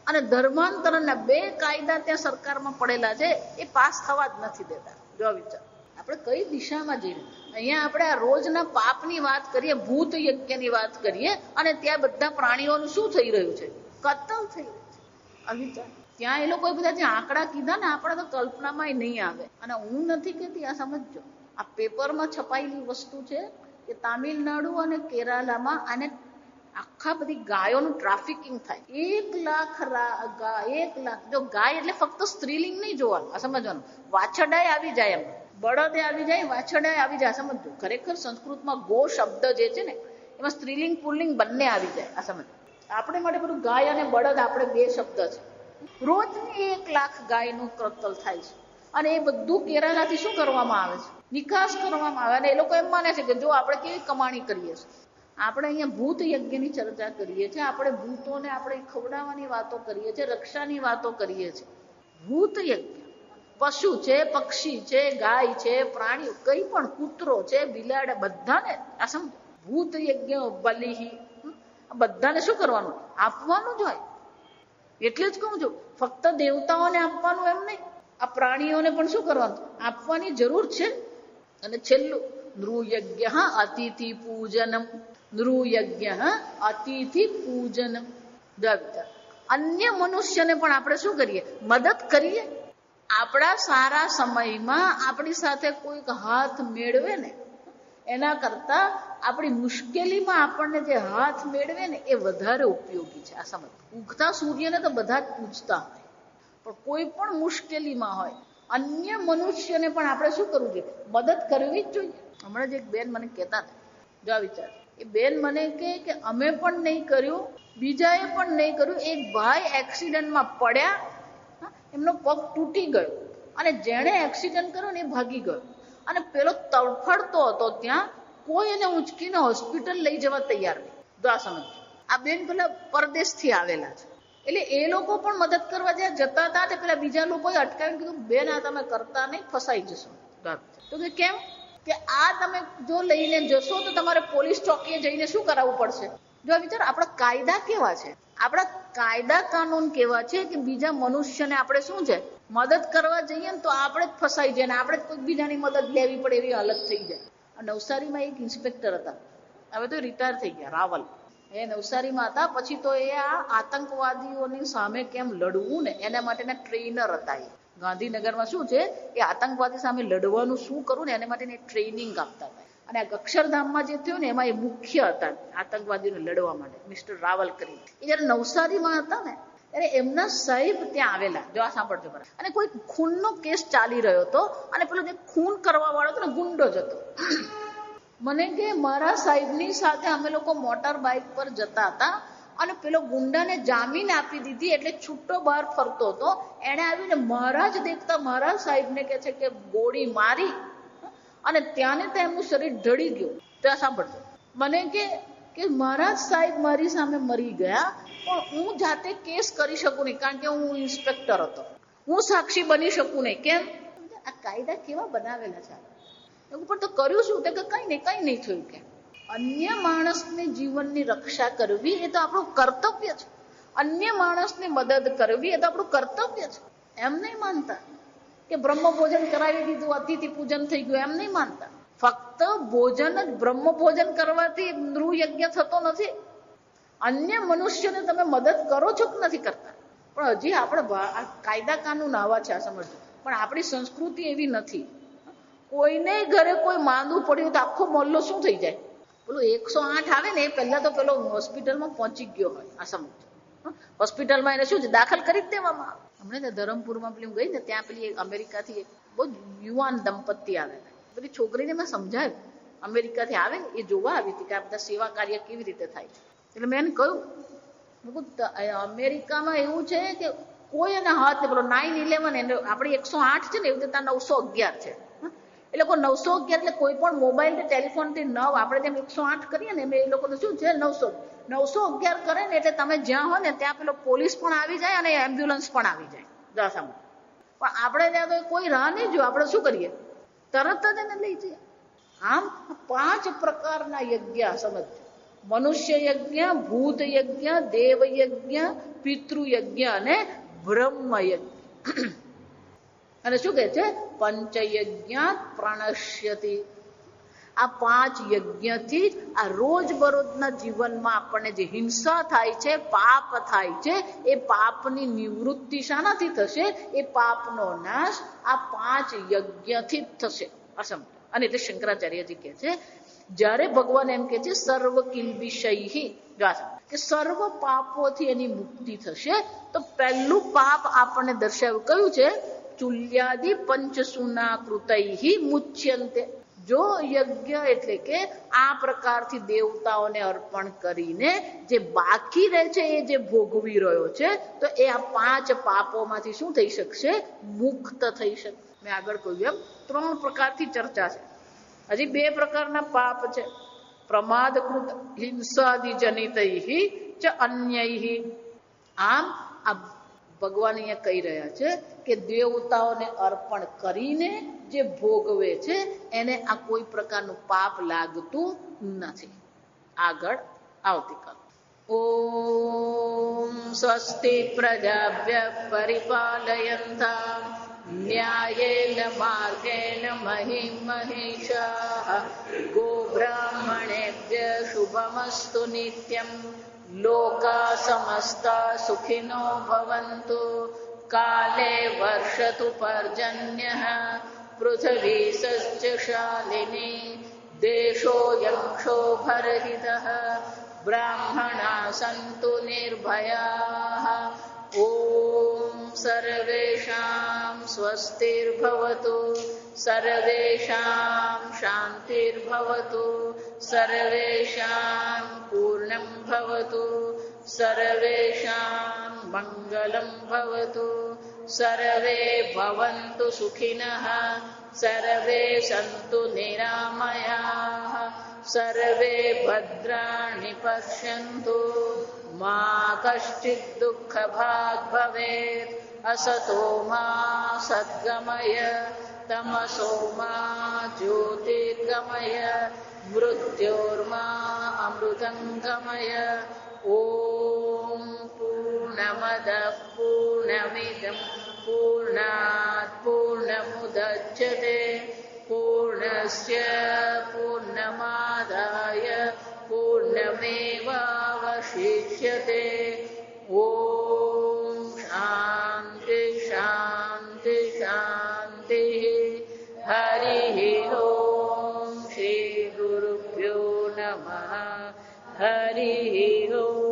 અને ધર્માંતરણના 2 કાયદા ત્યાં સરકારમાં પડેલા છે, એ પાસ થવા જ નથી દેતા. જો વિચાર, આપણે કઈ દિશામાં જઈ રહ્યા. અહીંયા આપણે આ રોજના પાપની વાત કરીએ, ભૂત યજ્ઞની વાત કરીએ, અને ત્યાં બધા પ્રાણીઓનું શું થઈ રહ્યું છે, કતલ થઈ રહ્યું છે. આ વિચાર, ત્યાં એ લોકોએ બધા જે આંકડા કીધા ને, આપણે તો કલ્પનામાં નહીં આવે. અને હું નથી કહેતી, આ સમજો, આ પેપરમાં છપાયેલી વસ્તુ છે કે તામિલનાડુ અને કેરાલામાં આને આખા બધી ગાયોનું ટ્રાફિકિંગ થાય. 1 લાખ. જો ગાય એટલે ફક્ત સ્ત્રીલિંગ નહીં જોવાનું, આ સમજવાનું. વાછરડાય આવી જાય, એમ બળદે આવી જાય, વાછરડાય આવી જાય. સમજો, ખરેખર સંસ્કૃતમાં ગો શબ્દ જે છે ને એમાં સ્ત્રીલિંગ પુલ્લિંગ બંને આવી જાય. આ સમજો, આપણે માટે બધું ગાય અને બળદ આપણે 2 શબ્દ છે. રોજની 1 લાખ ગાયનું કતલ થાય છે. અને એ બધું કેરાલાથી શું કરવામાં આવે છે, નિકાસ કરવામાં આવે. અને એ લોકો એમ માને છે કે જો આપણે કેવી કમાણી કરીએ છીએ. આપણે અહીંયા ભૂત યજ્ઞની ચર્ચા કરીએ છીએ, આપણે ભૂતોને આપણે ખવડાવવાની વાતો કરીએ છીએ, રક્ષાની વાતો કરીએ છીએ. ભૂત યજ્ઞ, પશુ છે, પક્ષી છે, ગાય છે, પ્રાણીઓ, કઈ પણ, કૂતરો છે, બિલાડા, બધાને આ સમજો, ભૂત યજ્ઞ બલિહી, બધાને શું કરવાનું, આપવાનું જ હોય. એટલે જ કહું છું, ફક્ત દેવતાઓને આપવાનું એમ નહીં, આ પ્રાણીઓને પણ શું કરવાનું, આપવાની જરૂર છે. અને છેલ્લું નૃયજ્ઞ અતિથિ પૂજનમ. નૃયજ્ઞ અતિથિ પૂજન. અન્ય મનુષ્યને પણ આપણે શું કરીએ? મદદ કરીએ. આપણા સારા સમયમાં આપણી સાથે કોઈક હાથ મેળવે ને એના કરતા આપણી મુશ્કેલીમાં આપણને જે હાથ મેળવે ને એ વધારે ઉપયોગી છે. આ સમજ. ઉગતા સૂર્યને તો બધા જ પૂજતા હોય, પણ કોઈ પણ મુશ્કેલીમાં હોય અન્ય મનુષ્યને પણ આપણે શું કરવું જોઈએ? મદદ કરવી જ જોઈએ. હમણાં જ એક બેન મને કહેતા હતા, જો આ વિચાર, એ બેન મને કે અમે પણ નહીં કર્યું, બીજાએ પણ નહીં કર્યું. એક ભાઈ એક્સિડન્ટમાં પડ્યા, એમનો પગ તૂટી ગયો અને જેણે એક્સિડન્ટ કર્યો ને એ ભાગી ગયો અને પેલો તડફડતો હતો ત્યાં, કોઈ એને ઉંચકીને હોસ્પિટલ લઈ જવા તૈયાર નહીં. જો આ સમજ. આ બેન પેલા પરદેશથી આવેલા છે, એટલે એ લોકો પણ મદદ કરવા જ્યાં જતા હતા તે પેલા બીજા લોકોએ અટકાવીને કીધું, બેન આ તમે કરતા નહીં, ફસાઈ જશો. તો કે કેમ? કે આ તમે જો લઈને જશો તો તમારે પોલીસ ચોકીએ જઈને શું કરાવવું પડશે? જો વિચાર, આપણા કાયદા કેવા છે, આપણા કાયદા કાનૂન કેવા છે કે બીજા મનુષ્યને આપણે શું છે મદદ કરવા જઈએ ને તો આપણે જ ફસાઈ જાય ને આપણે જ કોઈ બીજાની મદદ લેવી પડે એવી હાલત થઈ જાય. નવસારીમાં એક ઇન્સ્પેક્ટર હતા, હવે તો રિટાયર થઈ ગયા, રાવલ. એ નવસારીમાં હતા. પછી તો એ આ આતંકવાદીઓની સામે કેમ લડવું ને એના માટેના ટ્રેનર હતા. એ ગાંધીનગરમાં શું છે એ આતંકવાદી સામે લડવાનું શું કરવું ને એના માટેની ટ્રેનિંગ આપતા હતા. અને આ અક્ષરધામમાં જે થયું ને એમાં એ મુખ્ય હતા આતંકવાદીઓને લડવા માટે, મિસ્ટર રાવલ કરીને. એ જયારે નવસારીમાં હતા ને ત્યારે એમના સાહેબ ત્યાં આવેલા. જો આ સાંભળજો બરાબર. અને કોઈ ખૂનનો કેસ ચાલી રહ્યો હતો અને પેલો જે ખૂન કરવા વાળો હતો ને ગુંડો જ હતો. મને કે મારા સાહેબની સાથે અમે લોકો મોટર બાઇક પર જતા હતા અને પેલો ગુંડાને જામીન આપી દીધી એટલે છૂટો બહાર ફરતો હતો. એને આવીને મારા જ દેખતા મારા સાહેબને કે છે કે ગોળી મારી અને ત્યાંને ત્યાં એમનું શરીર ઢળી ગયું. ત્યાં સાંભળજો. મને કે મારા સાહેબ મારી સામે મરી ગયા, પણ હું જાતે કેસ કરી શકું નહીં કારણ કે હું ઇન્સ્પેક્ટર હતો, હું સાક્ષી બની શકું નહીં. કેમ? આ કાયદા કેવા બનાવેલા છે. ઉપર તો કર્યું શું? તો કે કઈ નહીં થયું. કે અન્ય માણસને જીવનની રક્ષા કરવી એ તો આપણું કર્તવ્ય છે. અન્ય માણસને મદદ કરવી એ તો આપણું કર્તવ્ય છે. એમ નહીં માનતા કે બ્રહ્મ ભોજન કરાવી દીધું, અતિથિ પૂજન થઈ ગયું, એમ નહીં માનતા. ફક્ત ભોજન જ બ્રહ્મ ભોજન કરવાથી નૃયજ્ઞ થતો નથી. અન્ય મનુષ્યને તમે મદદ કરો છો કે નથી કરતા? પણ હજી આપણે કાયદા કાનૂન આવા છે, આ સમજો. પણ આપણી સંસ્કૃતિ એવી નથી. કોઈને ઘરે કોઈ માંદું પડ્યું તો આખો મોહલ્લો શું થઈ જાય? પેલું 108 આવે ને એ પહેલા તો પેલો હોસ્પિટલમાં પહોંચી ગયો હોય, આ સમજો. હોસ્પિટલમાં એને શું છે દાખલ કરી જ દેવામાં આવે. હમણાં ધરમપુરમાં પેલી ગઈ ને ત્યાં પેલી અમેરિકાથી એક બહુ યુવાન દંપતી આવેલા. બધી છોકરીને મેં સમજાવ્યું, અમેરિકાથી આવે એ જોવા આવી હતી કે આ બધા સેવા કાર્ય કેવી રીતે થાય છે. એટલે મેં એને કહ્યું, અમેરિકામાં એવું છે કે કોઈ એને હાથ પેલો 9/11 એને આપણી 108 છે ને એવી રીતે 911 છે. એ લોકો 911 એટલે કોઈ પણ મોબાઈલ કે ટેલિફોનથી આપણે જેમ 108 કરીએ ને એ લોકોને શું છે 911 કરે ને એટલે તમે જ્યાં હો ને ત્યાં પેલો પોલીસ પણ આવી જાય અને એમ્બ્યુલન્સ પણ આવી જાય. દશામાં પણ આપણે ત્યાં તો કોઈ રાહ નહીં જો, આપણે શું કરીએ? તરત જ એને લઈ જઈએ. આમ 5 પ્રકારના યજ્ઞ સમજ: મનુષ્ય યજ્ઞ, ભૂત યજ્ઞ, દેવ યજ્ઞ, પિતૃયજ્ઞ અને બ્રહ્મ યજ્ઞ. અને શું કહે છે? પંચયજ્ઞાત પ્રણશ્યતિ. આ 5 યજ્ઞથી આ રોજબરોજના જીવનમાં આપણને જે હિંસા થાય છે, પાપ થાય છે, એ પાપની નિવૃત્તિ શાનાથી થશે? એ પાપનો નાશ આ 5 યજ્ઞથી જ થશે. અસમ. અને એટલે શંકરાચાર્યજી કહે છે, જ્યારે ભગવાન એમ કે છે સર્વ કિલ્બિષૈહિ, કે સર્વ પાપોથી એની મુક્તિ થશે, તો પહેલું પાપ આપણને દર્શાવ્યું કયું છે? ચુલ્યાદિ પંચસુના કૃતૈહિ મુચ્યંતે. જો યજ્ઞ એટલે કે આ પ્રકારથી દેવતાઓને અર્પણ કરીને જે બાકી રહે છે એ જે ભોગવી રહ્યો છે, તો એ આ 5 પાપોમાંથી શું થઈ શકશે? મુક્ત થઈ શકશે. મેં આગળ કહ્યું એમ 3 પ્રકારથી ચર્ચા છે. હજી 2 પ્રકારના પાપ છે: પ્રમાદકૃત હિંસાદિ જનિતૈહિ ચ અન્યૈહિ. આમ આ ભગવાન અહીંયા કહી રહ્યા છે કે દેવતાઓને અર્પણ કરીને જે ભોગવે છે એને આ કોઈ પ્રકારનું પાપ લાગતું નથી. આગળ આવતીકાલ. ઓમ સ્વસ્તિ પ્રજાભ્ય પરિપાલયન્તા न्यायेन मार्गेण महीं महिषाः गोब्राह्मणेभ्यः शुभमस्तु नित्यम् लोकाः समस्ताः सुखिनो भवन्तु काले वर्षतु पर्जन्यः पृथिवी सस्यशालिनी देशोऽयं क्षोभरहितः ब्राह्मणाः सन्तु निर्भयाः ॐ सर्वेषां स्वस्तिर्भवतु सर्वेषां शान्तिर्भवतु सर्वेषां पूर्णं भवतु सर्वेषां मङ्गलं भवतु सर्वे भवन्तु सुखिनः सर्वे सन्तु निरामयाः सर्वे भद्राणि पश्यन्तु मा कश्चित् दुःखभाग् भवेत् असतो मा सद्गमय तमसो मा ज्योतिर्गमय मृत्योर्मा अमृतङ्गमय ॐ पूर्णमदः पूर्णमिदं पूर्णात् पूर्णमुदच्यते पूर्णस्य पूर्णमादाय पूर्णमेवावशिष्यते ॐ शान्ति शान्ति शान्तिः हरिः ॐ श्रीगुरुभ्यो नमः हरिः ॐ